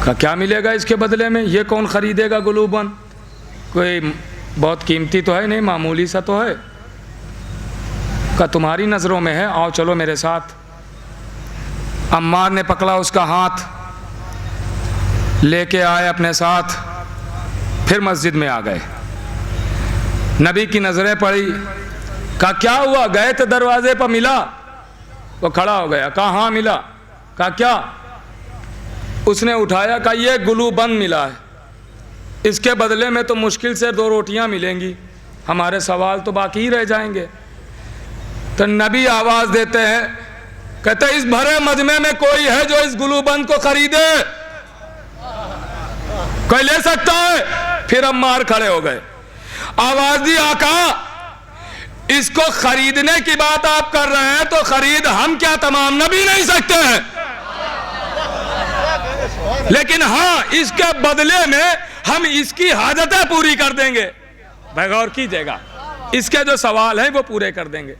कहा क्या मिलेगा इसके बदले में, ये कौन खरीदेगा गुलूबंद, कोई बहुत कीमती तो है नहीं, मामूली सा तो है। कहा तुम्हारी नज़रों में है, आओ चलो मेरे साथ। अम्मार ने पकड़ा उसका हाथ, लेके आए अपने साथ, फिर मस्जिद में आ गए। नबी की नज़रें पड़ी, कहा क्या हुआ, गए थे दरवाजे पर, मिला? वो खड़ा हो गया, कहा हाँ मिला। कहा क्या? उसने उठाया, कहा ये गुलूबंद मिला है, इसके बदले में तो मुश्किल से 2 रोटियां मिलेंगी, हमारे सवाल तो बाकी ही रह जाएंगे। तो नबी आवाज़ देते हैं, कहते इस भरे मजमे में कोई है जो इस गुलूबंद को खरीदे? कोई ले सकता है? फिर अम्मार खड़े हो गए, आवाज दी आका इसको खरीदने की बात आप कर रहे हैं तो खरीद हम क्या तमाम नबी नहीं सकते हैं, लेकिन हाँ इसके बदले में हम इसकी हाजतें पूरी कर देंगे। भाई गौर कीजिएगा, इसके जो सवाल हैं वो पूरे कर देंगे।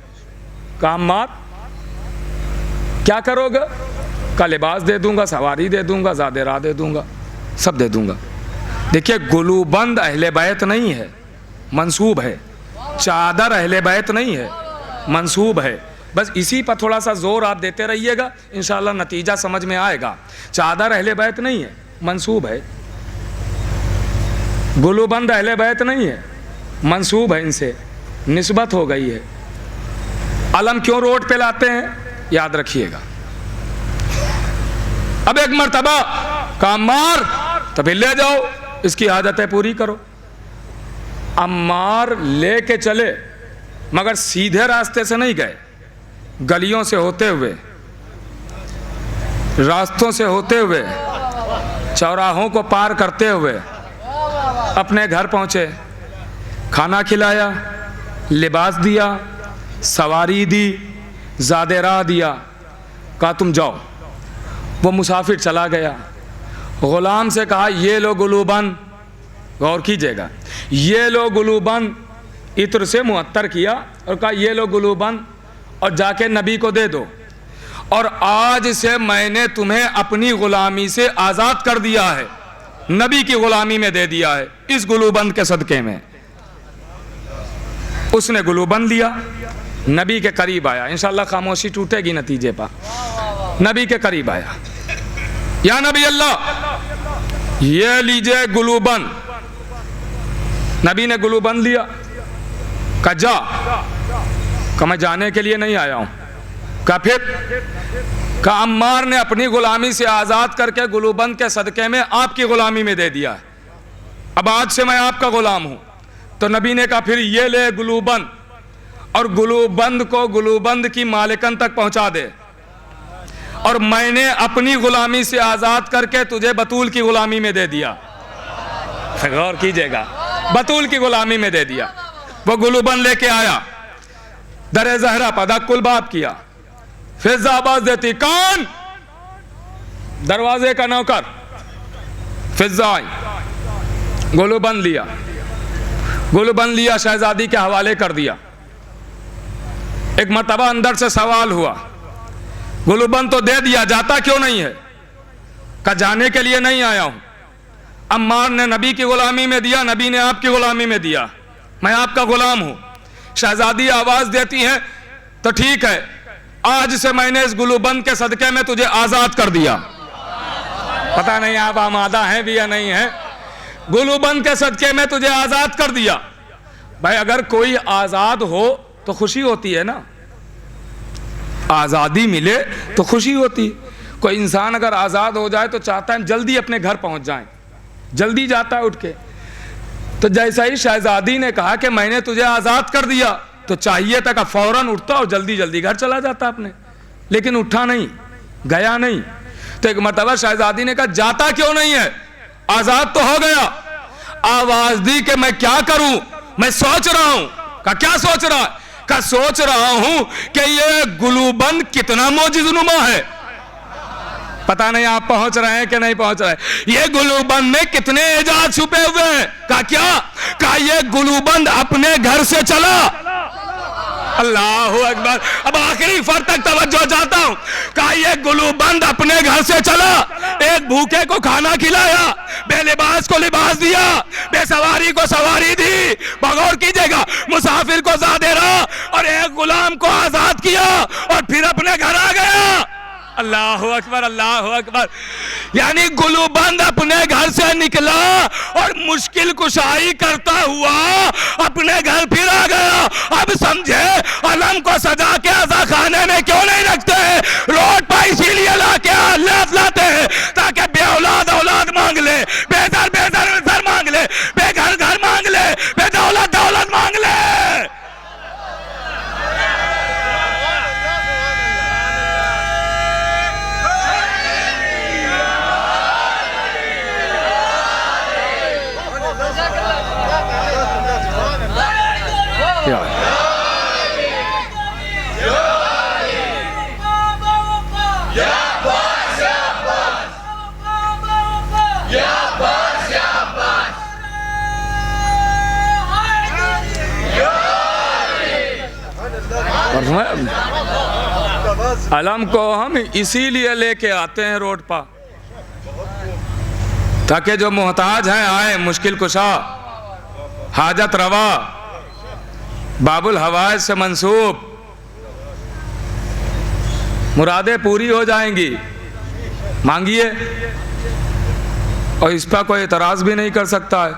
काम मार क्या करोगे? का लिबास दे दूंगा, सवारी दे दूंगा, ज़ादे राह दे दूंगा, सब दे दूंगा। देखिए गुलूबंद अहले बैत नहीं है, मंसूब है। चादर अहले बैत नहीं है, मंसूब है। बस इसी पर थोड़ा सा जोर आप देते रहिएगा, इंशाअल्लाह नतीजा समझ में आएगा। चादर अहले बैत नहीं है, मंसूब है। गुलूबंद अहले बैत नहीं है, मंसूब है, इनसे निस्बत हो गई है। अलम क्यों रोड पे लाते हैं याद रखिएगा। अब एक मर्तबा काम मार, तो फिर ले जाओ, इसकी हाजतें पूरी करो। अम्मार लेके चले, मगर सीधे रास्ते से नहीं गए, गलियों से होते हुए, रास्तों से होते हुए, चौराहों को पार करते हुए अपने घर पहुंचे। खाना खिलाया, लिबास दिया, सवारी दी, ज़ादे राह दिया, कहा तुम जाओ। वो मुसाफिर चला गया। गुलाम से कहा ये लो गुलूबंद, गौर कीजिएगा, ये लो गुलूबंद, इत्र से मुअत्तर किया और कहा ये लो गुलूबंद और जाके नबी को दे दो, और आज से मैंने तुम्हें अपनी गुलामी से आज़ाद कर दिया है, नबी की गुलामी में दे दिया है इस गुलूबंद के सदक़े में। उसने गुलूबंद लिया, नबी के करीब आया। इंशाअल्लाह खामोशी टूटेगी नतीजे पर। नबी के करीब आया, या नबी अल्लाह ये लीजिए गुलूबंद, नबी ने गुलूबंद लिया, कहा जा, कहा मैं जाने के लिए नहीं आया हूँ। कहा फिर? कहा अम्मार ने अपनी गुलामी से आज़ाद करके गुलूबंद के सदक़े में आपकी गुलामी में दे दिया है, अब आज से मैं आपका गुलाम हूँ। तो नबी ने कहा फिर ये ले गुलूबंद, और गुलूबंद को गुलूबंद की मालिकन तक पहुँचा दे, और मैंने अपनी गुलामी से आज़ाद करके तुझे बतूल की गुलामी में दे दिया। गौर कीजिएगा, बतूल की गुलामी में दे दिया। वो गुलूबंद लेके आया, दरे जहरा पर दक्कुल बात किया, फिजा आवाज देती कौन? दरवाजे का नौकर। फिजा आई, गुलूबंद लिया, गुलूबंद लिया, शहजादी के हवाले कर दिया। एक मर्तबा अंदर से सवाल हुआ, गुलूबंद तो दे दिया, जाता क्यों नहीं है? कहा जाने के लिए नहीं आया हूं, अम्मार ने नबी की गुलामी में दिया, नबी ने आपकी गुलामी में दिया, मैं आपका गुलाम हूं। शहजादी आवाज देती है तो ठीक है, आज से मैंने इस गुलूबंद के सदके में तुझे आजाद कर दिया। पता नहीं आप आमादा हैं भी या नहीं है, गुलूबंद के सदके में तुझे आजाद कर दिया। भाई अगर कोई आजाद हो तो खुशी होती है ना, आज़ादी मिले तो खुशी होती। कोई इंसान अगर आज़ाद हो जाए तो चाहता है जल्दी अपने घर पहुंच जाए, जल्दी जाता है उठ के। तो जैसा ही शहजादी ने कहा कि मैंने तुझे आज़ाद कर दिया, तो चाहिए था कि फौरन उठता और जल्दी जल्दी घर चला जाता अपने, लेकिन उठा नहीं, गया नहीं। तो एक मर्तबा शहजादी ने कहा जाता क्यों नहीं है, आज़ाद तो हो गया। आवाज दी कि मैं क्या करूं, मैं सोच रहा हूं। कहा क्या सोच रहा है? का सोच रहा हूं कि ये गुलूबंद कितना मोजिज़नुमा है। पता नहीं आप पहुंच रहे हैं कि नहीं पहुंच रहे। ये गुलूबंद में कितने एजाज छुपे हुए हैं। का क्या? का ये गुलूबंद अपने घर से चला। अल्लाहु अकबर। अब आखिरी फर तक तवज्जो चाहता हूं। का ये गुलूबंद अपने घर से चला, एक भूखे को खाना खिलाया, बेलिबास को लिबास दिया, बेसवारी को सवारी दी, बगौर कीजिएगा मुसाफिर को ज़ादे रहा, और एक गुलाम को आजाद किया, और फिर अपने घर आ गया। अल्लाहु अकबर, अल्लाहु अकबर। यानी गुलूबंद अपने घर से निकला और मुश्किल कुशाई करता हुआ अपने घर फिर आ गया। अब समझे अलम को सजा के अज़ा खाने में क्यों नहीं रखते हैं, रोड पर इसीलिए लाते हैं ताकि बे औलाद औलाद मांग ले, बेदर बेदर सर मांग ले, बेघर घर मांग ले, बेदौलत दौलत मांग ले। अलम को हम इसीलिए लेके आते हैं रोड पर, ताकि जो मोहताज हैं आए, मुश्किल कुशा, हाजत रवा, बाबुल हवाज से मंसूब, मुरादें पूरी हो जाएंगी। मांगिए, और इस पर कोई एतराज भी नहीं कर सकता है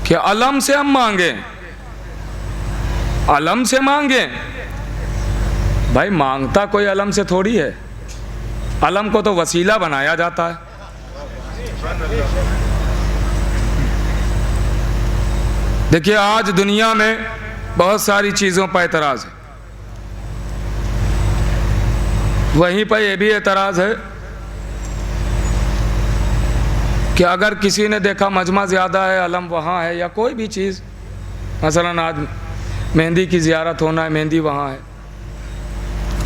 कि अलम से हम मांगे, अलम से मांगे। भाई मांगता कोई अलम से थोड़ी है, अलम को तो वसीला बनाया जाता है। देखिए आज दुनिया में बहुत सारी चीज़ों पर एतराज़ है, वहीं पर यह भी एतराज़ है कि अगर किसी ने देखा मजमा ज़्यादा है, अलम वहाँ है, या कोई भी चीज़, मसलन आज मेहंदी की ज़ियारत होना है, मेहंदी वहाँ है,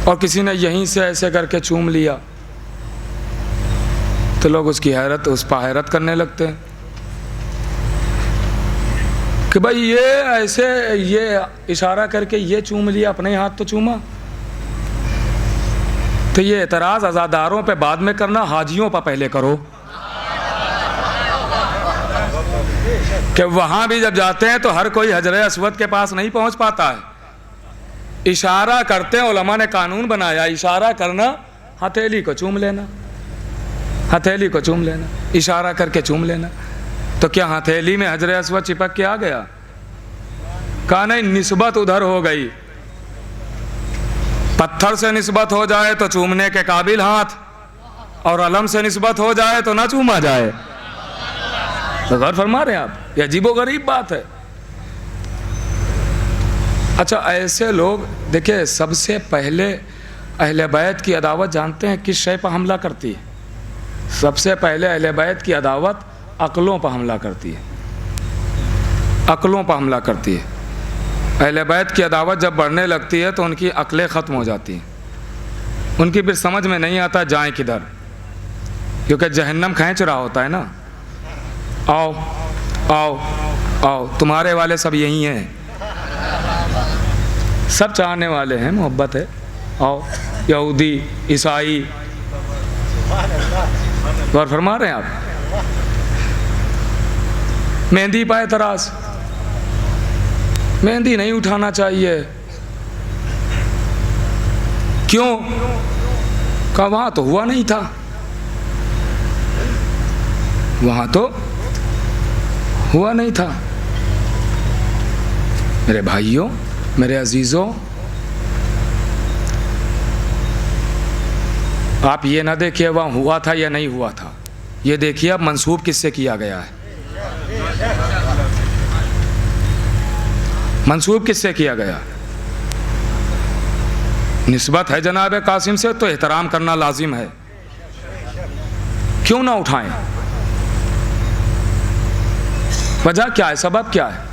और किसी ने यहीं से ऐसे करके चूम लिया, तो लोग उसकी हैरत, उस पर हैरत करने लगते हैं कि भाई ये ऐसे, ये इशारा करके ये चूम लिया, अपने हाथ तो चूमा। तो ये एतराज़ अज़ादारों पे बाद में करना, हाजियों पर पहले करो। कि वहाँ भी जब जाते हैं तो हर कोई हजरे अस्वद के पास नहीं पहुँच पाता है, इशारा करते हैं। उलमा ने कानून बनाया, इशारा करना, हथेली को चूम लेना, हथेली को चूम लेना, इशारा करके चूम लेना। तो क्या हथेली में हजर अस्वद चिपक के आ गया? कहा नहीं, निस्बत उधर हो गई। पत्थर से निस्बत हो जाए तो चूमने के काबिल हाथ, और अलम से निस्बत हो जाए तो ना चूमा जाए। तो गौर फरमा रहे हैं आप, ये अजीबोगरीब बात है। अच्छा, ऐसे लोग देखिए, सबसे पहले अहले बैत की अदावत जानते हैं किस शय पर हमला करती है? सबसे पहले अहले बैत की अदावत अक्लों पर हमला करती है, अक्लों पर हमला करती है। अहले बैत की अदावत जब बढ़ने लगती है तो उनकी अक्लें ख़त्म हो जाती हैं, उनकी फिर समझ में नहीं आता जाएं किधर, क्योंकि जहन्नम खींच रहा होता है ना। आओ आओ आओ, तुम्हारे वाले सब यही हैं, सब चाहने वाले हैं, मोहब्बत है, आओ। यहूदी, ईसाई, गौर फरमा रहे हैं आप? मेहंदी पाए तरास, मेहंदी नहीं उठाना चाहिए। क्यों? कहा वहां तो हुआ नहीं था, वहां तो हुआ नहीं था। मेरे भाइयों, मेरे अजीजों, आप ये ना देखिए वहां हुआ था या नहीं हुआ था, ये देखिए अब मंसूब किससे किया गया है, मंसूब किससे किया गया। निस्बत है जनाब कासिम से तो एहतराम करना लाजिम है, क्यों ना उठाएं? वजह क्या है, सबब क्या है,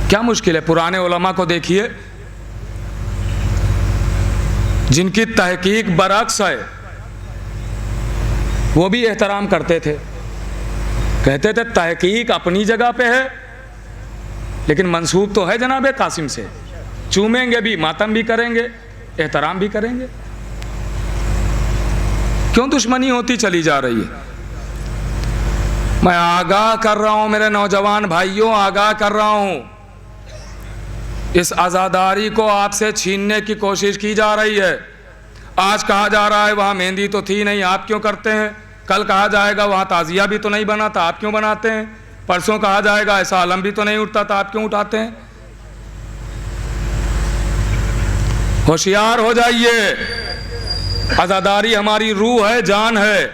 क्या मुश्किल है? पुराने उलमा को देखिए, जिनकी तहकीक बरअक्स है, वो भी एहतराम करते थे, कहते थे तहकीक अपनी जगह पे है लेकिन मंसूब तो है जनाब कासिम से, चूमेंगे भी, मातम भी करेंगे, एहतराम भी करेंगे। क्यों दुश्मनी होती चली जा रही है? मैं आगाह कर रहा हूं मेरे नौजवान भाइयों, आगाह कर रहा हूं, इस आज़ादारी को आपसे छीनने की कोशिश की जा रही है। आज कहा जा रहा है वहाँ मेहंदी तो थी नहीं, आप क्यों करते हैं? कल कहा जाएगा वहाँ ताज़िया भी तो नहीं बना था, आप क्यों बनाते हैं? परसों कहा जाएगा ऐसा आलम भी तो नहीं उठता था, आप क्यों उठाते हैं? होशियार हो जाइए, आज़ादारी हमारी रूह है, जान है।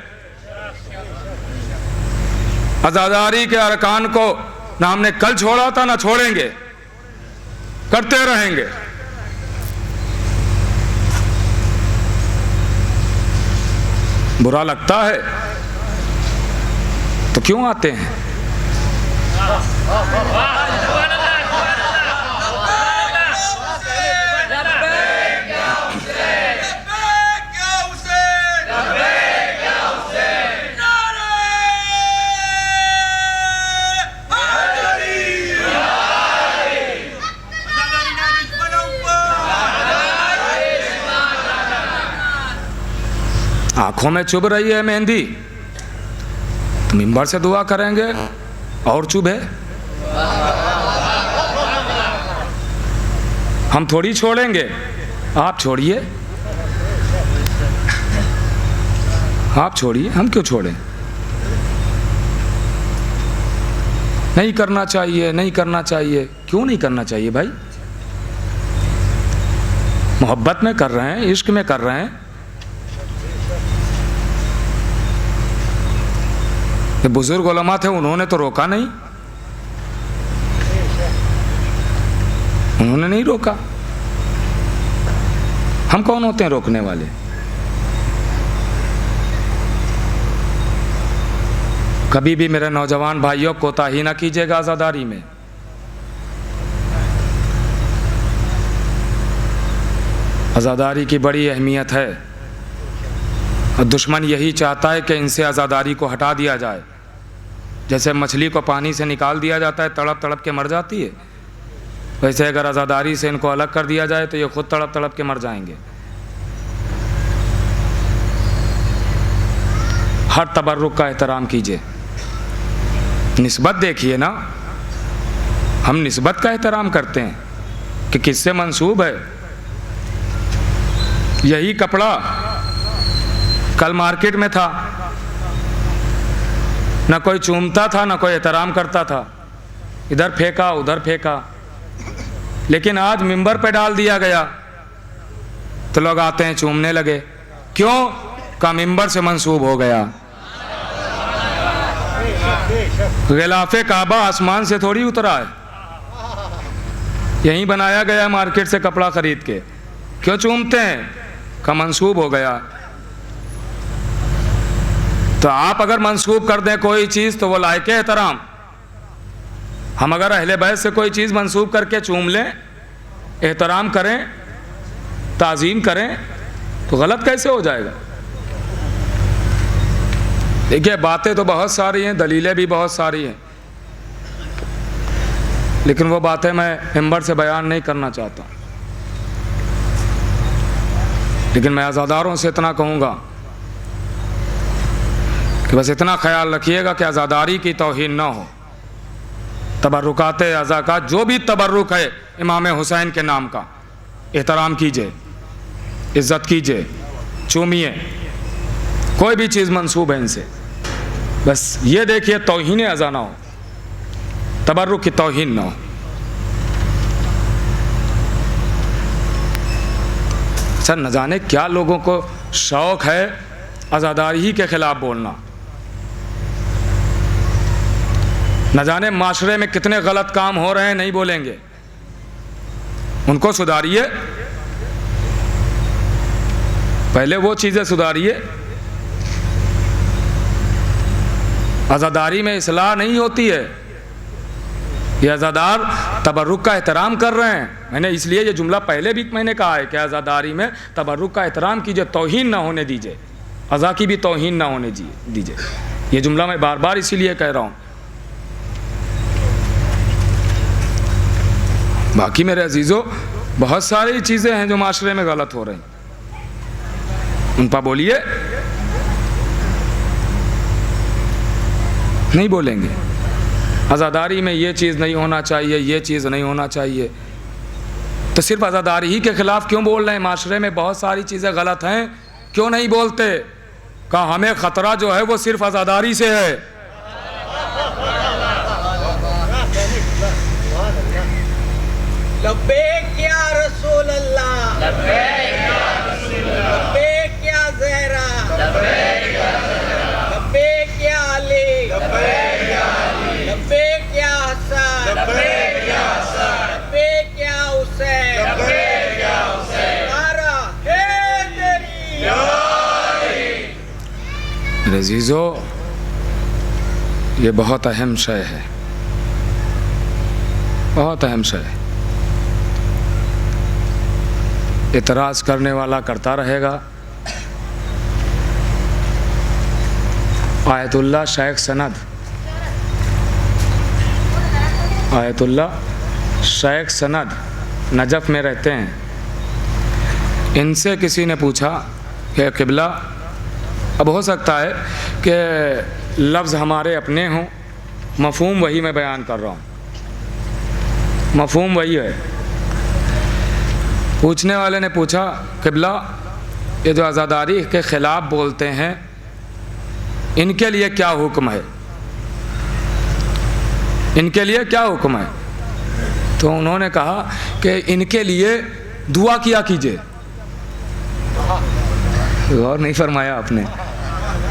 आज़ादारी के अरकान को ना हमने कल छोड़ा था ना छोड़ेंगे, करते रहेंगे। बुरा लगता है तो क्यों आते हैं? आंखों में चुभ रही है मेहंदी तो मिंबर से दुआ करेंगे और चुभे, हम थोड़ी छोड़ेंगे, आप छोड़िए, आप छोड़िए, हम क्यों छोड़ें? नहीं करना चाहिए, नहीं करना चाहिए, क्यों नहीं करना चाहिए भाई? मोहब्बत में कर रहे हैं, इश्क में कर रहे हैं। ये बुजुर्ग उलमा थे, उन्होंने तो रोका नहीं, उन्होंने नहीं रोका। हम कौन होते हैं रोकने वाले? कभी भी मेरे नौजवान भाइयों कोताही ना कीजिएगा आज़ादारी में। आज़ादारी की बड़ी अहमियत है और दुश्मन यही चाहता है कि इनसे आज़ादारी को हटा दिया जाए। जैसे मछली को पानी से निकाल दिया जाता है, तड़प तड़प के मर जाती है, वैसे अगर आज़ादारी से इनको अलग कर दिया जाए तो ये खुद तड़प तड़प के मर जाएंगे। हर तबर्रुक का एहतराम कीजिए, निस्बत देखिए ना, हम निस्बत का एहतराम करते हैं कि किससे मंसूब है। यही कपड़ा कल मार्केट में था, ना कोई चूमता था ना कोई एहतराम करता था, इधर फेंका उधर फेंका। लेकिन आज मिंबर पे डाल दिया गया तो लोग आते हैं चूमने लगे। क्यों? का मिंबर से मंसूब हो गया। गिलाफे काबा आसमान से थोड़ी उतरा है, यहीं बनाया गया मार्केट से कपड़ा खरीद के। क्यों चूमते हैं? का मंसूब हो गया। तो आप अगर मंसूब कर दें कोई चीज़ तो वो लायक एहतराम। हम अगर अहले बैत से कोई चीज़ मंसूब करके चूम लें, एहतराम करें, ताज़ीम करें, तो गलत कैसे हो जाएगा? देखिए, बातें तो बहुत सारी हैं, दलीलें भी बहुत सारी हैं, लेकिन वो बातें मैं मिंबर से बयान नहीं करना चाहता। लेकिन मैं आज़ादारों से इतना कहूँगा कि बस इतना ख्याल रखिएगा कि आज़ादारी की तौहीन ना हो। तबर्रुकात अज़ा का जो भी तबर्रुक है इमाम हुसैन के नाम का, एहतराम कीजिए, इज़्ज़त कीजिए, चूमिए, कोई भी चीज़ मंसूब है इनसे। बस ये देखिए तौहीन अज़ा ना हो, तबर्रुक की तौहीन ना हो। सर न जाने क्या लोगों को शौक़ है आज़ादारी ही के ख़िलाफ़ बोलना। न जाने माशरे में कितने गलत काम हो रहे हैं, नहीं बोलेंगे। उनको सुधारिए, पहले वो चीज़ें सुधारिए। आज़ादारी में इस्लाह नहीं होती है। ये आज़ादार तबर्रुक का एहतराम कर रहे हैं। मैंने इसलिए ये जुमला पहले भी मैंने कहा है कि आज़ादारी में तबर्रुक का एहतराम कीजिए, तौहीन ना होने दीजिए, अज़ा की भी तौहीन ना होने दीजिए। ये जुमला मैं बार बार इसीलिए कह रहा हूँ। बाकी मेरे अजीज़ों, बहुत सारी चीज़ें हैं जो माशरे में गलत हो रही हैं, उन पर बोलिए। नहीं बोलेंगे। आज़ादारी में ये चीज़ नहीं होना चाहिए, ये चीज़ नहीं होना चाहिए, तो सिर्फ आज़ादारी ही के ख़िलाफ़ क्यों बोल रहे हैं? माशरे में बहुत सारी चीज़ें गलत हैं, क्यों नहीं बोलते? कहा हमें ख़तरा जो है वो सिर्फ आज़ादारी से है। लब्बैक या रसूल अल्लाह, लब्बैक या रसूल अल्लाह, लब्बैक या ज़हरा, लब्बैक या ज़हरा, लब्बैक या अली, लब्बैक या अली, लब्बैक या हसन, लब्बैक या हसन, लब्बैक या हुसैन, लब्बैक या हुसैन, नारा हैदरी या अली। मेरे अजीज़ों, ये बहुत अहम शय है, बहुत अहम शय है। इतराज़ करने वाला करता रहेगा। आयतुल्लाह शेख सनद, आयतुल्लाह शेख सनद नजफ़ में रहते हैं। इनसे किसी ने पूछा कि क़िबला, अब हो सकता है कि लफ्ज़ हमारे अपने हों, मफ़हूम वही मैं बयान कर रहा हूँ, मफ़हूम वही है। पूछने वाले ने पूछा, क़िबला, ये जो आज़ादारी के ख़िलाफ़ बोलते हैं, इनके लिए क्या हुक्म है? इनके लिए क्या हुक्म है? तो उन्होंने कहा कि इनके लिए दुआ किया कीजिए। गौर नहीं फरमाया आपने?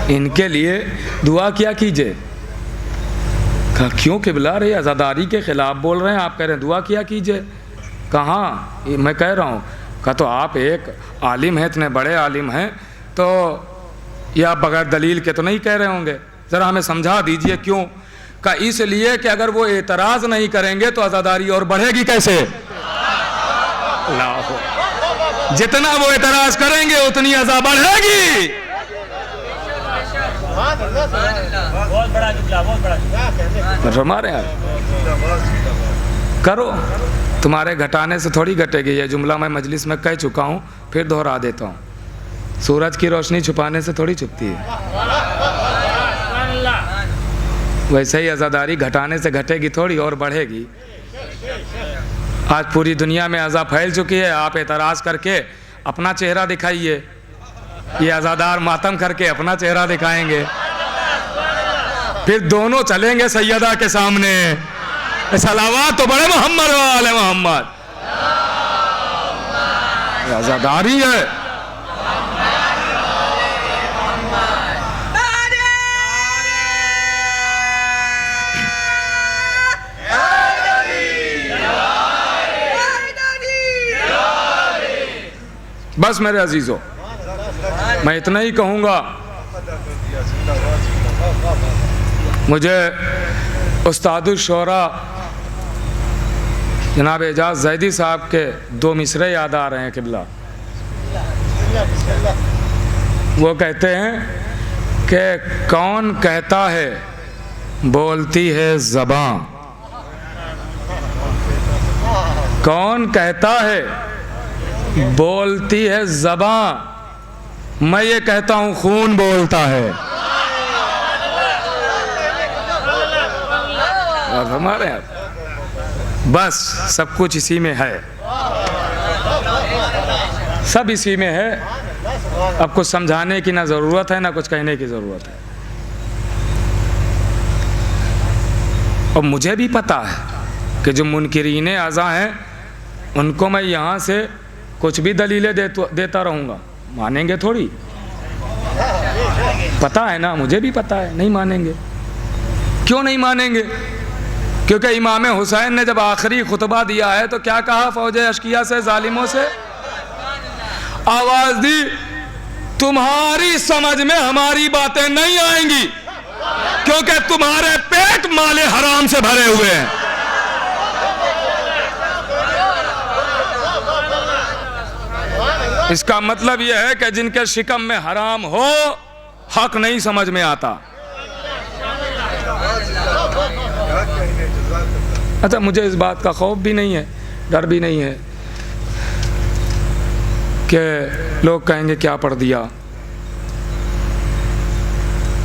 इनके लिए दुआ किया कीजिए। कहा क्यों क़िबला, रे आज़ादारी के ख़िलाफ़ बोल रहे हैं, आप कह रहे हैं दुआ किया कीजिए? कहाँ? मैं कह रहा हूँ। कहा तो आप एक आलिम हैं, इतने बड़े आलिम हैं, तो ये आप बगैर दलील के तो नहीं कह रहे होंगे, ज़रा हमें समझा दीजिए क्यों? का इसलिए कि अगर वो एतराज़ नहीं करेंगे तो आज़ादारी और बढ़ेगी कैसे? जितना वो एतराज़ करेंगे उतनी अज़ा बढ़ेगी। बहुत बड़ा जुमला, बहुत बड़ा। हमारे यहाँ करो, तुम्हारे घटाने से थोड़ी घटेगी। ये जुमला मैं मजलिस में कह चुका हूँ, फिर दोहरा देता हूँ। सूरज की रोशनी छुपाने से थोड़ी छुपती है, वैसे ही आज़ादारी घटाने से घटेगी थोड़ी, और बढ़ेगी। आज पूरी दुनिया में अज़ा फैल चुकी है। आप एतराज़ करके अपना चेहरा दिखाइए, ये आज़ादार मातम करके अपना चेहरा दिखाएंगे। फिर दोनों चलेंगे सैयदा के सामने। सलावत तो बड़े मोहम्मद वाले मोहम्मद। आजादारी है। बस मेरे अजीजों, मैं इतना ही कहूँगा। मुझे उस्तादुल शोरा जनाब एजाज जैदी साहब के दो मिसरे याद आ रहे हैं किबला। वो कहते हैं कि कौन कहता है बोलती है ज़बां, कौन कहता है बोलती है ज़बां, मैं ये कहता हूँ खून बोलता है। और हमारे बस सब कुछ इसी में है, सब इसी में है। अब कुछ समझाने की ना ज़रूरत है ना कुछ कहने की ज़रूरत है। और मुझे भी पता है कि जो मुनकिरीन आज़ा हैं उनको मैं यहाँ से कुछ भी दलीलें देता रहूँगा, मानेंगे थोड़ी। पता है ना, मुझे भी पता है नहीं मानेंगे। क्यों नहीं मानेंगे? क्योंकि इमाम हुसैन ने जब आखिरी खुतबा दिया है तो क्या कहा? फौजे अशकिया से, जालिमों से आवाज़ दी, तुम्हारी समझ में हमारी बातें नहीं आएंगी क्योंकि तुम्हारे पेट माले हराम से भरे हुए हैं। इसका मतलब यह है कि जिनके शिकम में हराम हो हक नहीं समझ में आता। अच्छा, मुझे इस बात का खौफ भी नहीं है, डर भी नहीं है कि लोग कहेंगे क्या पढ़ दिया,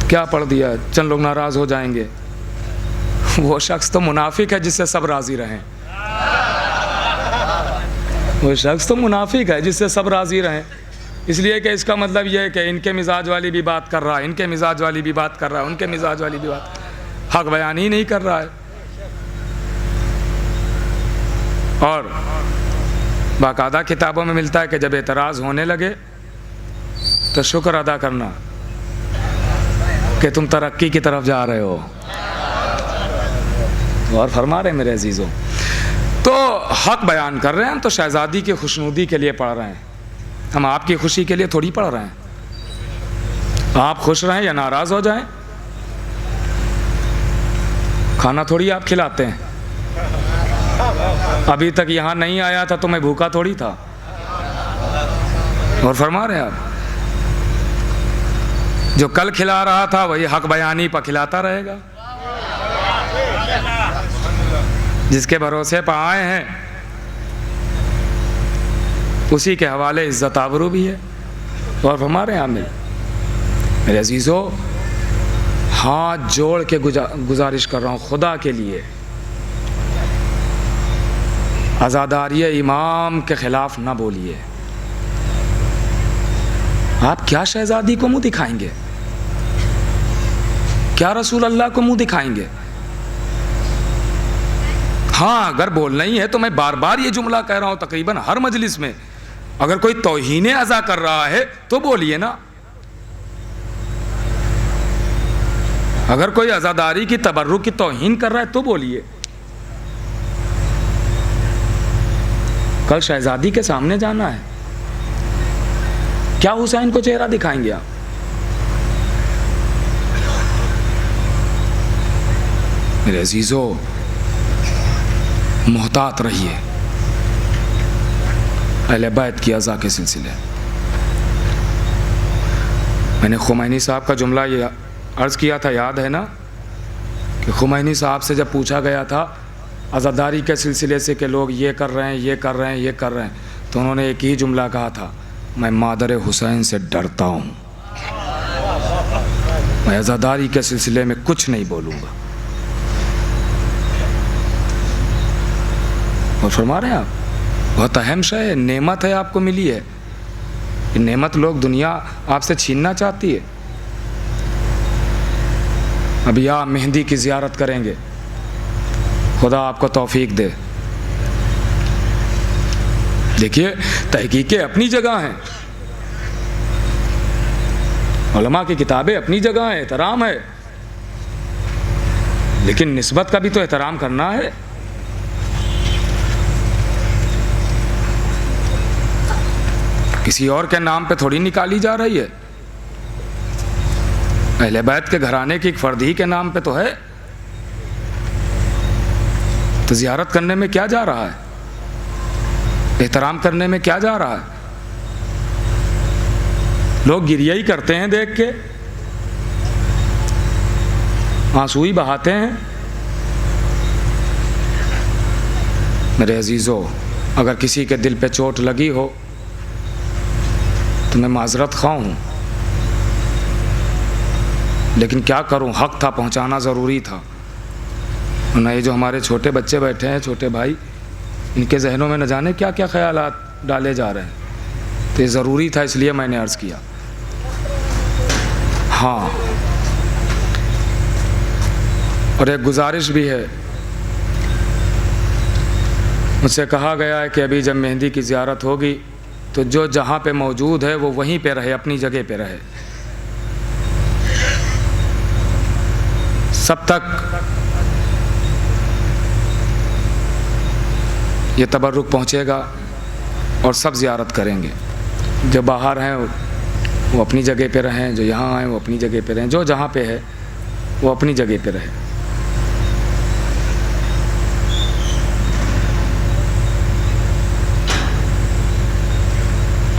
क्या पढ़ दिया, चंद लोग नाराज़ हो जाएंगे। वो शख्स तो मुनाफिक है जिससे सब राज़ी रहें, वो शख्स तो मुनाफिक है जिससे सब राज़ी रहें। इसलिए कि इसका मतलब यह है कि इनके मिजाज वाली भी बात कर रहा है, इनके मिजाज वाली भी बात कर रहा है, उनके मिजाज वाली भी बात, हक बयान ही नहीं कर रहा है। और बाकायदा किताबों में मिलता है कि जब एतराज़ होने लगे तो शुक्र अदा करना कि तुम तरक्की की तरफ जा रहे हो। और फरमा रहे मेरे अजीज़ों, तो हक बयान कर रहे हैं हम, तो शहज़ादी की खुशनुदी के लिए पढ़ रहे हैं हम, आपकी खुशी के लिए थोड़ी पढ़ रहे हैं। आप खुश रहें या नाराज़ हो जाएं, खाना थोड़ी आप खिलाते हैं। अभी तक यहाँ नहीं आया था तो मैं भूखा थोड़ी था। और फरमा रहे हैं आप, जो कल खिला रहा था वही हक बयानी पर खिलाता रहेगा। जिसके भरोसे पर आए हैं उसी के हवाले इज्जत आबरू भी है। और हमारे यहाँ मेरे अजीज़ों, हाथ जोड़ के गुजारिश कर रहा हूँ खुदा के लिए, आज़ादारी इमाम के ख़िलाफ़ ना बोलिए। आप क्या शहज़ादी को मुँह दिखाएंगे, क्या रसूल अल्लाह को मुँह दिखाएंगे? हाँ, अगर बोलना ही है तो मैं बार बार ये जुमला कह रहा हूँ तकरीबन हर मजलिस में, अगर कोई तौहीन अज़ा कर रहा है तो बोलिए ना। अगर कोई अज़ादारी की तबर्रुक की तौहीन कर रहा है तो बोलिए। कल शहजादी के सामने जाना है, क्या हुसैन को चेहरा दिखाएंगे आप? मेरे अजीजों, मोहतात रहिए अहले बैत की अज़ा के सिलसिले। मैंने खुमैनी साहब का जुमला ये अर्ज़ किया था, याद है ना, कि खुमैनी साहब से जब पूछा गया था आज़ादारी के सिलसिले से कि लोग ये कर रहे हैं, ये कर रहे हैं, ये कर रहे हैं, तो उन्होंने एक ही जुमला कहा था, मैं मादर हुसैन से डरता हूँ, मैं आज़ादारी के सिलसिले में कुछ नहीं बोलूँगा। और फरमा रहे हैं आप, बहुत अहम शय है, नेमत है, आपको मिली है। ये नेमत लोग, दुनिया आपसे छीनना चाहती है। अब या मेहंदी की ज़ियारत करेंगे, खुदा आपको तौफीक दे। देखिए, तहकीकें अपनी जगह हैं, उलमा की किताबें अपनी जगह हैं, एहतराम है, लेकिन निस्बत का भी तो एहतराम करना है। किसी और के नाम पे थोड़ी निकाली जा रही है, अहले बैत के घराने की एक फर्द ही के नाम पे तो है। तो ज़ियारत करने में क्या जा रहा है, एहतराम करने में क्या जा रहा है? लोग गिरिया ही करते हैं देख के, आंसू ही बहाते हैं। मेरे अजीज़ों, अगर किसी के दिल पे चोट लगी हो तो मैं माजरत ख़्वाह हूँ, लेकिन क्या करूँ, हक़ था, पहुँचाना ज़रूरी था। ना ये जो हमारे छोटे बच्चे बैठे हैं, छोटे भाई, इनके जहनों में न जाने क्या क्या ख्यालात डाले जा रहे हैं, तो ये ज़रूरी था, इसलिए मैंने अर्ज़ किया। हाँ, और एक गुजारिश भी है, मुझसे कहा गया है कि अभी जब मेहंदी की ज़ियारत होगी तो जो जहाँ पे मौजूद है वो वहीं पे रहे, अपनी जगह पे रहे, सब तक ये तबर्रुक पहुँचेगा और सब ज़ियारत करेंगे। जो बाहर हैं वो अपनी जगह पे रहें, जो यहाँ आए वो अपनी जगह पे रहें, जो जहाँ पे है वो अपनी जगह पे रहे।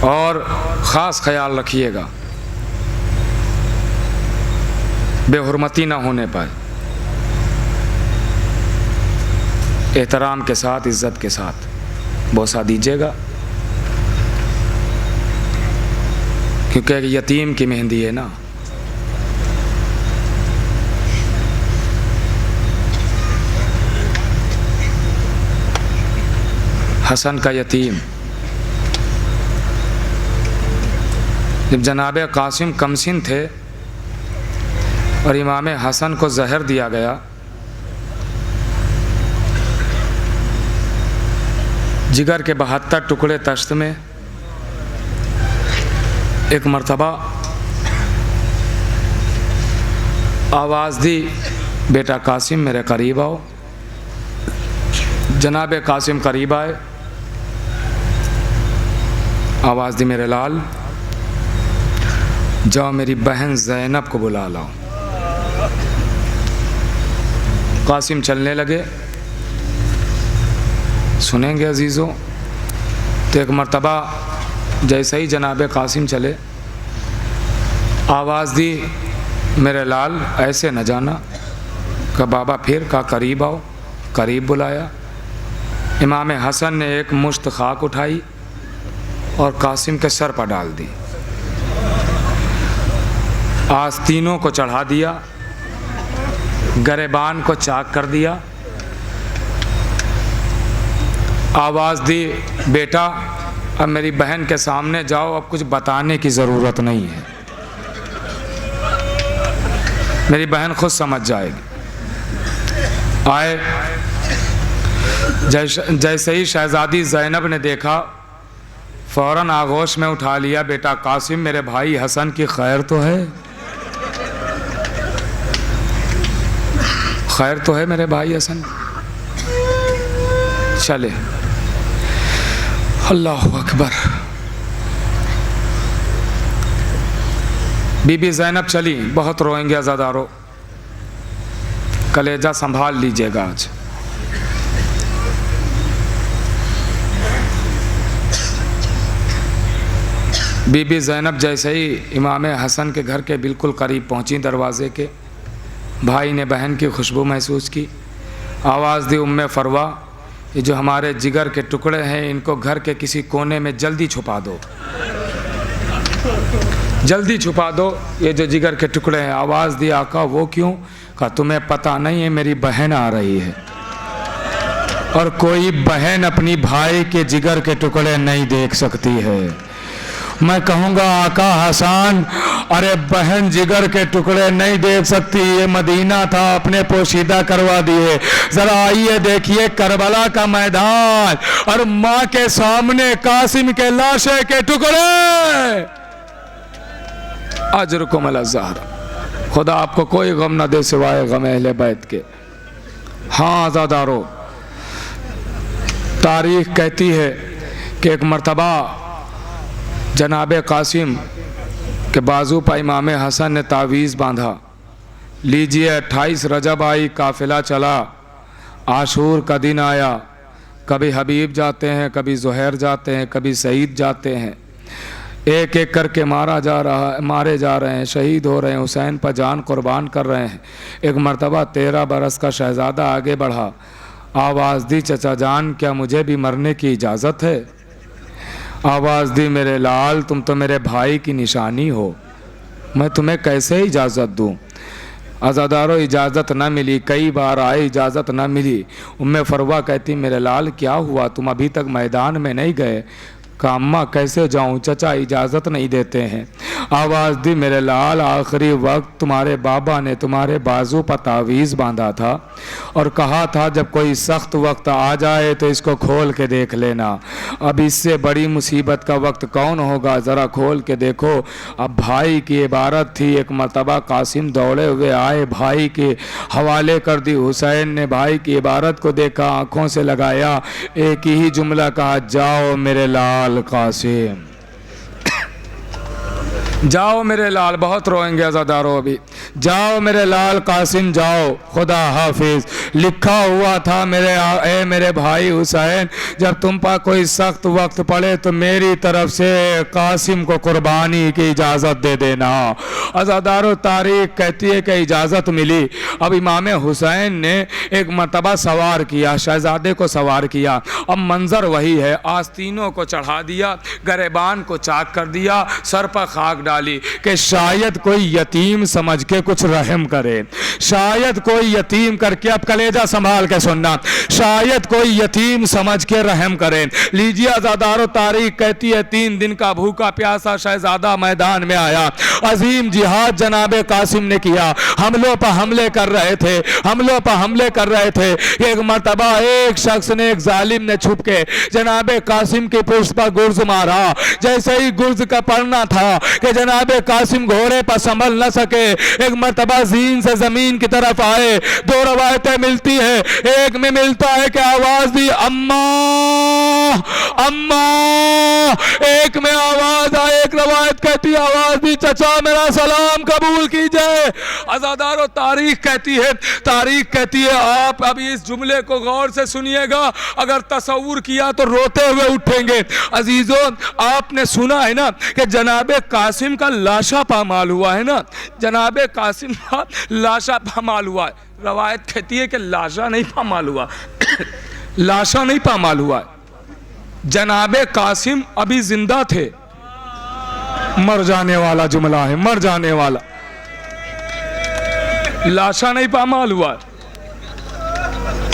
और ख़ास ख्याल रखिएगा बेहुरमती ना होने पाए, एहतराम के साथ, इज़्ज़त के साथ बोसा दीजिएगा, क्योंकि एक यतीम की मेहंदी है ना। हसन का यतीम, जब जनाब कासिम कमसिन थे और इमाम हसन को जहर दिया गया, जिगर के 72 टुकड़े तश्त में, एक मर्तबा आवाज़ दी, बेटा कासिम मेरे करीब आओ। जनाब कासिम करीब आए, आवाज़ दी, मेरे लाल जाओ मेरी बहन ज़ैनब को बुला लाओ। कासिम चलने लगे। सुनेंगे अजीज़ों, तो एक मर्तबा जैसे ही जनाब कासिम चले, आवाज़ दी, मेरे लाल ऐसे न जाना। कहा बाबा फिर? कहा करीब आओ। करीब बुलाया। इमाम हसन ने एक मुश्त खाक उठाई और कासिम के सर पर डाल दी। आस्तीनों को चढ़ा दिया, गरेबान को चाक कर दिया। आवाज़ दी, बेटा अब मेरी बहन के सामने जाओ, अब कुछ बताने की ज़रूरत नहीं है, मेरी बहन खुद समझ जाएगी। आए, जैसे ही शहज़ादी ज़ैनब ने देखा, फ़ौरन आगोश में उठा लिया, बेटा कासिम मेरे भाई हसन की खैर तो है, खैर तो है मेरे भाई हसन। चले, अल्लाहु अकबर। बीबी ज़ैनब चली। बहुत रोएंगे अज़ादारों, कलेजा संभाल लीजिएगा आज। बीबी ज़ैनब जैसे ही इमाम हसन के घर के बिल्कुल करीब पहुंची, दरवाज़े के, भाई ने बहन की खुशबू महसूस की। आवाज़ दी, उम्मे फरवा, ये जो हमारे जिगर के टुकड़े हैं इनको घर के किसी कोने में जल्दी छुपा दो, जल्दी छुपा दो, ये जो जिगर के टुकड़े हैं। आवाज़ दी, आका वो क्यों? कहा तुम्हें पता नहीं है, मेरी बहन आ रही है, और कोई बहन अपनी भाई के जिगर के टुकड़े नहीं देख सकती है। मैं कहूँगा आका हसन, अरे बहन जिगर के टुकड़े नहीं देख सकती, ये मदीना था, अपने पोशीदा करवा दिए। जरा आइए देखिए करबला का मैदान और माँ के सामने कासिम के लाशे के टुकड़े। अजरकुम अला ज़हरा, खुदा आपको कोई गम ना दे सिवाय गम अहले बैत के। हाँ आज़ादारो, तारीख कहती है कि एक मर्तबा जनाब कासिम के बाजू पर इमाम हसन ने तावीज़ बांधा। लीजिए 28 रजब आई, काफिला चला, आशूर का दिन आया, कभी हबीब जाते हैं, कभी ज़ुहैर जाते हैं, कभी सईद जाते हैं, एक एक करके मारे जा रहे हैं, शहीद हो रहे हैं, हुसैन पर जान कुर्बान कर रहे हैं। एक मर्तबा 13 बरस का शहज़ादा आगे बढ़ा, आवाज़ दी चचा जान क्या मुझे भी मरने की इजाज़त है? आवाज़ दी मेरे लाल तुम तो मेरे भाई की निशानी हो, मैं तुम्हें कैसे इजाज़त दूँ? आज़ादारों इजाज़त ना मिली, कई बार आए इजाज़त ना मिली। उम्मे फरवा कहती मेरे लाल क्या हुआ, तुम अभी तक मैदान में नहीं गए? कहा अम्मा कैसे जाऊं, चचा इजाज़त नहीं देते हैं। आवाज़ दी मेरे लाल आखिरी वक्त तुम्हारे बाबा ने तुम्हारे बाजू पर तावीज़ बांधा था और कहा था जब कोई सख्त वक्त आ जाए तो इसको खोल के देख लेना। अब इससे बड़ी मुसीबत का वक्त कौन होगा, ज़रा खोल के देखो। अब भाई की इबारत थी। एक मर्तबा कासिम दौड़े हुए आए, भाई के हवाले कर दी। हुसैन ने भाई की इबारत को देखा, आँखों से लगाया, एक ही जुमला कहा जाओ मेरे लाल कासिम, जाओ मेरे लाल। बहुत रोएंगे अज़ादारों अभी। जाओ मेरे लाल कासिम जाओ, खुदा हाफिज। लिखा हुआ था मेरे भाई हुसैन, जब तुम पर कोई सख्त वक्त पड़े तो मेरी तरफ से कासिम को कुर्बानी की इजाज़त दे देना। अज़ादारों तारीख कहती है कि इजाज़त मिली। अब इमाम हुसैन ने एक मर्तबा सवार किया, शहज़ादे को सवार किया। अब मंजर वही है, आस्तीनों को चढ़ा दिया, गरेबान को चाक कर दिया, सर पर खाक डाली कि शायद कोई यतीम समझ के कुछ रहम करे, शायद कोई यतीम करके, अब कलेजा संभाल के सुनना, शायद कोई यतीम समझ के रहम करे। लीजिए अज़ादारों तारीख कहती है 3 दिन का भूखा प्यासा शहजादा मैदान में आया। अजीम जिहाद जनाबे कासिम ने किया, हमलों पर हमले कर रहे थे, हमलों पर हमले कर रहे थे। एक मर्तबा एक शख्स ने, एक जालिम ने छुप के जनाबे कासिम के पुष्ट पर गुर्ज मारा। जैसे ही गुर्ज का पड़ना था कि जनाबे कासिम घोड़े पर संभल न सके, एक मर्तबा ज़ीन से जमीन की तरफ आए। 2 रवायतें मिलती है, एक में मिलता है कि आवाज दी अम्मा अम्मा, एक में आवाज आई, एक रवायत कहती है आवाज दी चचा मेरा सलाम कबूल कीजिए। अज़ादारों तारीख कहती है आप अभी इस जुमले को गौर से सुनिएगा, अगर तसव्वुर किया तो रोते हुए उठेंगे। अजीजों आपने सुना है ना कि जनाबे कासिम का लाशा पामाल हुआ है ना, जनाबे कासिम का लाशा पामाल हुआ है। रवायत कहती है कि लाशा नहीं पामाल हुआ लाशा नहीं पामाल हुआ, जनाबे कासिम अभी जिंदा थे। मर जाने वाला जुमला है, मर जाने वाला, लाशा नहीं पामाल हुआ,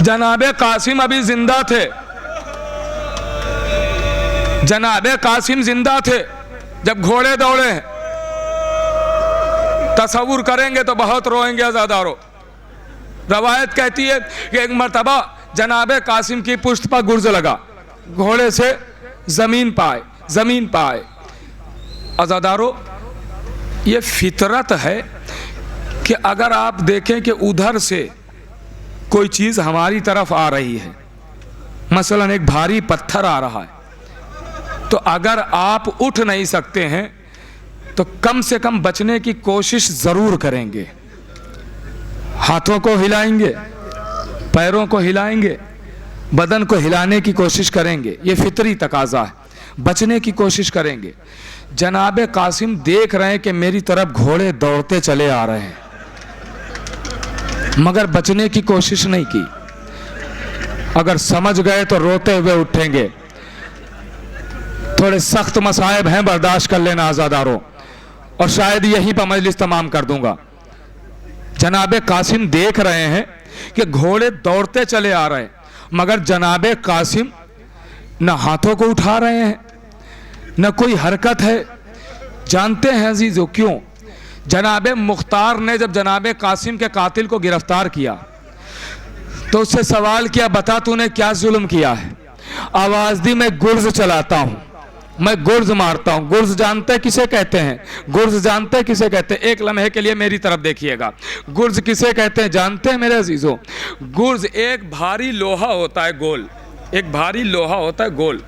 जनाबे कासिम अभी जिंदा थे, जनाबे कासिम जिंदा थे जब घोड़े दौड़े हैं। तसव्वुर करेंगे तो बहुत रोएंगे अज़ादारों। रवायत कहती है कि एक मर्तबा जनाबे कासिम की पुश्त पर गुर्ज लगा, घोड़े से जमीन पाए। अज़ादारों ये फितरत है कि अगर आप देखें कि उधर से कोई चीज़ हमारी तरफ आ रही है, मसलन एक भारी पत्थर आ रहा है, तो अगर आप उठ नहीं सकते हैं तो कम से कम बचने की कोशिश ज़रूर करेंगे। हाथों को हिलाएंगे, पैरों को हिलाएंगे, बदन को हिलाने की कोशिश करेंगे, ये फितरी तकाजा है, बचने की कोशिश करेंगे। जनाबे कासिम देख रहे हैं कि मेरी तरफ घोड़े दौड़ते चले आ रहे हैं, मगर बचने की कोशिश नहीं की। अगर समझ गए तो रोते हुए उठेंगे। थोड़े सख्त मसाइब हैं, बर्दाश्त कर लेना आज़ादारों, और शायद यहीं पर मजलिस तमाम कर दूंगा। जनाबे कासिम देख रहे हैं कि घोड़े दौड़ते चले आ रहे हैं, मगर जनाबे कासिम न हाथों को उठा रहे हैं, न कोई हरकत है। जानते हैं अजीजों क्यों? जनाब मुख्तार ने जब जनाब कासिम के कातिल को गिरफ्तार किया तो उससे सवाल किया, बता तूने क्या जुल्म किया है? आवाज दी, मैं गुर्ज चलाता हूं, मैं गुर्ज मारता हूं। गुर्ज जानते किसे कहते हैं? गुर्ज जानते किसे कहते हैं? एक लम्हे के लिए मेरी तरफ देखिएगा। गुर्ज किसे कहते हैं जानते हैं मेरे अजीजों? गुर्ज एक भारी लोहा होता है गोल, एक भारी लोहा होता है गोल,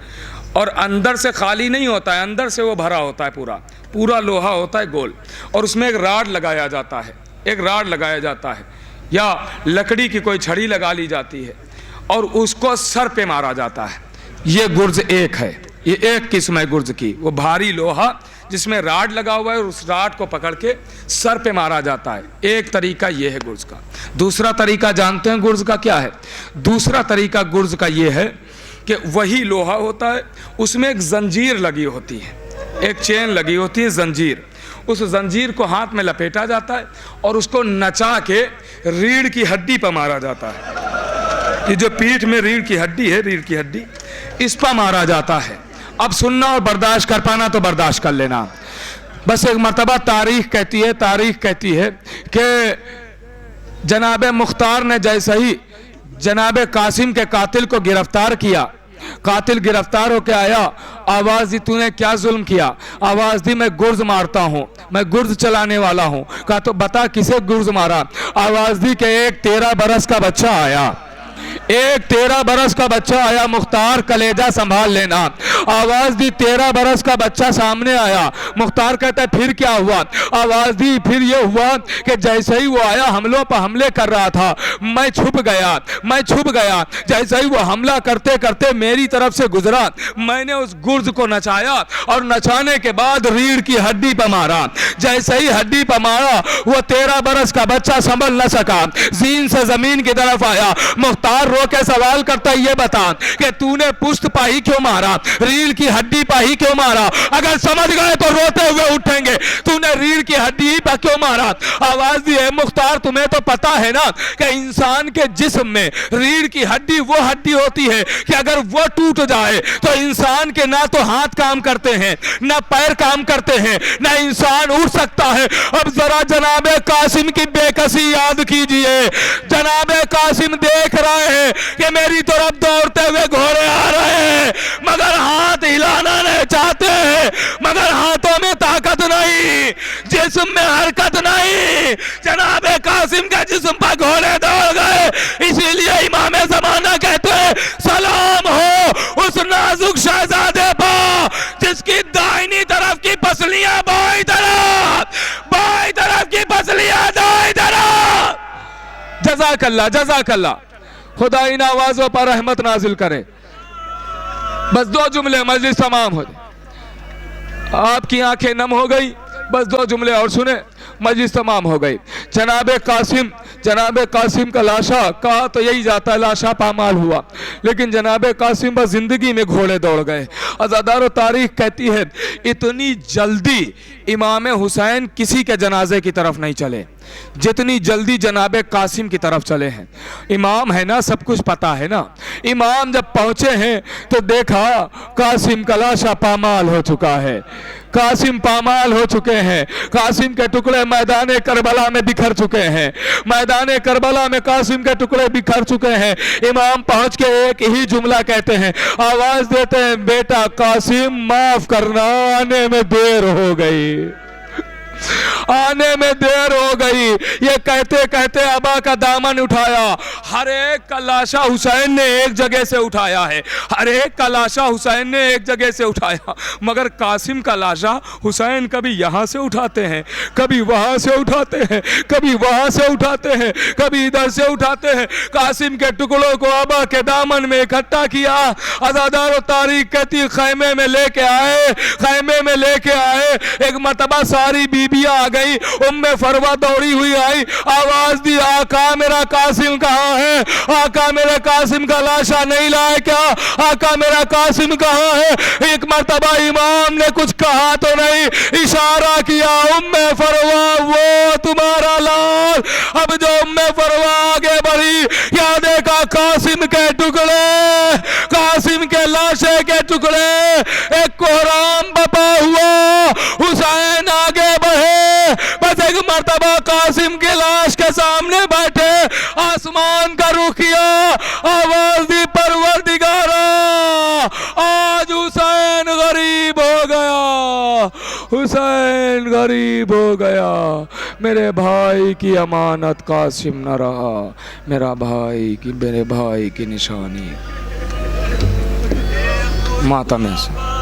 और अंदर से खाली नहीं होता है, अंदर से वो भरा होता है, पूरा पूरा लोहा होता है गोल, और उसमें एक राड लगाया जाता है, एक राड लगाया जाता है, या लकड़ी की कोई छड़ी लगा ली जाती है और उसको सर पे मारा जाता है। ये गुर्ज एक है, ये एक किस्म है गुर्ज की। वो भारी लोहा जिसमें राड लगा हुआ है और उस राड को पकड़ के सर पे मारा जाता है। एक तरीका ये है गुर्ज का। दूसरा तरीका जानते हैं गुर्ज का क्या है? दूसरा तरीका गुर्ज का ये है कि वही लोहा होता है, उसमें एक जंजीर लगी होती है, एक चेन लगी होती है, जंजीर। उस जंजीर को हाथ में लपेटा जाता है और उसको नचा के रीढ़ की हड्डी पर मारा जाता है। ये जो पीठ में रीढ़ की हड्डी है, रीढ़ की हड्डी, इस पर मारा जाता है। अब सुनना और बर्दाश्त कर पाना तो बर्दाश्त कर लेना। बस एक मर्तबा तारीख कहती है कि जनाब मुख्तार ने जैसे ही जनाब कासिम के कातिल को गिरफ्तार किया, कातिल गिरफ्तार होकर आया, आवाज दी, तूने क्या जुल्म किया? आवाज दी, मैं गुर्ज मारता हूँ, मैं गुर्ज चलाने वाला हूँ। कहा तो बता किसे गुर्ज मारा? आवाज दी कि एक 13 बरस का बच्चा आया, एक 13 बरस का बच्चा आया, मुख्तार कलेजा संभाल लेना। आवाज दी, 13 बरस का बच्चा सामने आया। मुख्तार कहता है फिर क्या हुआ? आवाज दी, फिर ये हुआ कि जैसे ही वो आया हमलों पर हमले कर रहा था, मैं छुप गया। जैसे ही वो हमला करते करते मेरी तरफ से गुजरा, मैंने उस गुर्ज को नचाया और नचाने के बाद रीढ़ की हड्डी पर मारा। जैसे ही हड्डी पर मारा, वो 13 बरस का बच्चा संभल न सका, जीन से जमीन की तरफ आया। मुख्तार रो के सवाल करता है, ये बता कि तूने पुश्त पाही क्यों मारा, रीढ़ की हड्डी पाही क्यों मारा? अगर समझ गए तो रोते हुए उठेंगे। तूने रीढ़ की हड्डी पर क्यों मारा? आवाज दी है, मुख्तार तुम्हें तो पता है ना कि इंसान के जिस्म में रीढ़ की हड्डी वो हड्डी होती है कि अगर वो टूट जाए तो इंसान के ना तो हाथ काम करते हैं, ना पैर काम करते हैं, ना इंसान उठ सकता है। अब जरा जनाबे कासिम की बेकसी याद कीजिए। जनाबे कासिम देख रहे हैं कि मेरी तरफ दौड़ते हुए घोड़े आ रहे हैं, मगर हाथ हिलाना नहीं चाहते हैं, मगर हाथों में ताकत नहीं, जिस्म में हरकत नहीं। जनाबे कासिम के जिस्म पर घोड़े दौड़ गए। इसीलिए इमाम ज़माना कहते हैं, सलाम हो उस नाजुक शहजादे पर जिसकी दाहिनी तरफ की पसलियां बाईं तरफ की पसलियां दाईं तरफ। जज़ाकल्लाह, जज़ाकल्लाह। खुदा इन आवाजों पर रहमत नाजिल करे। बस 2 जुमले, मजलिस तमाम हो जाए। आपकी आंखें नम हो गई, बस 2 जुमले और सुने, मजलिस तमाम हो गई। जनाबे कासिम का लाशा कहा तो यही जाता है, लाशा पामाल हुआ, लेकिन जनाबे कासिम बस जिंदगी में घोड़े दौड़ गए। अज़ादारो तारीख कहती है, इतनी जल्दी इमाम हुसैन किसी के जनाजे की तरफ नहीं चले जितनी जल्दी जनाबे कासिम की तरफ चले हैं। इमाम है ना, सब कुछ पता है ना। इमाम जब पहुंचे हैं तो देखा कासिम का लाशा पामाल हो चुका है, कासिम पामाल हो चुके हैं। कासिम के टुकड़े मैदान करबला में बिखर चुके हैं, मैदान करबला में कासिम के टुकड़े बिखर चुके हैं। इमाम पहुंच के एक ही जुमला कहते हैं, आवाज देते हैं, बेटा कासिम माफ करना, आने में देर हो गई, आने में देर हो गई। ये कहते कहते अबा का दामन उठाया। हर एक का लाशा हुसैन ने एक जगह से उठाया है, हर एक का लाशा हुसैन ने एक जगह से उठाया, मगर कासिम का लाशा हुसैन कभी यहाँ से उठाते हैं, कभी वहाँ से उठाते हैं, कभी वहाँ से उठाते हैं, कभी इधर से उठाते हैं। कासिम के टुकड़ों को अबा के दामन में इकट्ठा किया। अज़ादारो तारीख कहती, खैमे में लेके आए, खैमे में लेके आए। एक मरतबा सारी बीबियां आ गई, उम्मे फरवा दौड़ी हुई आई, आवाज दी, आका मेरा कासिम कहाँ है? आका मेरे कासिम का लाशा नहीं लाए क्या? आका मेरा कासिम कहाँ है? एक मरतबा इमाम ने कुछ कहा तो नहीं, इशारा किया, उम्मे फरवा वो तुम्हारा लाल। अब जो उम्मे फरवा आगे बढ़ी, क्या देखा? कासिम के टुकड़े, कासिम के लाशे के टुकड़े एक कोहराम बस एक मर्तबा कासिम की लाश के सामने बैठे, आसमान का रुख किया, आवाज दी परवरदिगारा आज हुसैन गरीब हो गया, हुसैन गरीब हो गया, मेरे भाई की अमानत कासिम न रहा, मेरे भाई की निशानी मातम है।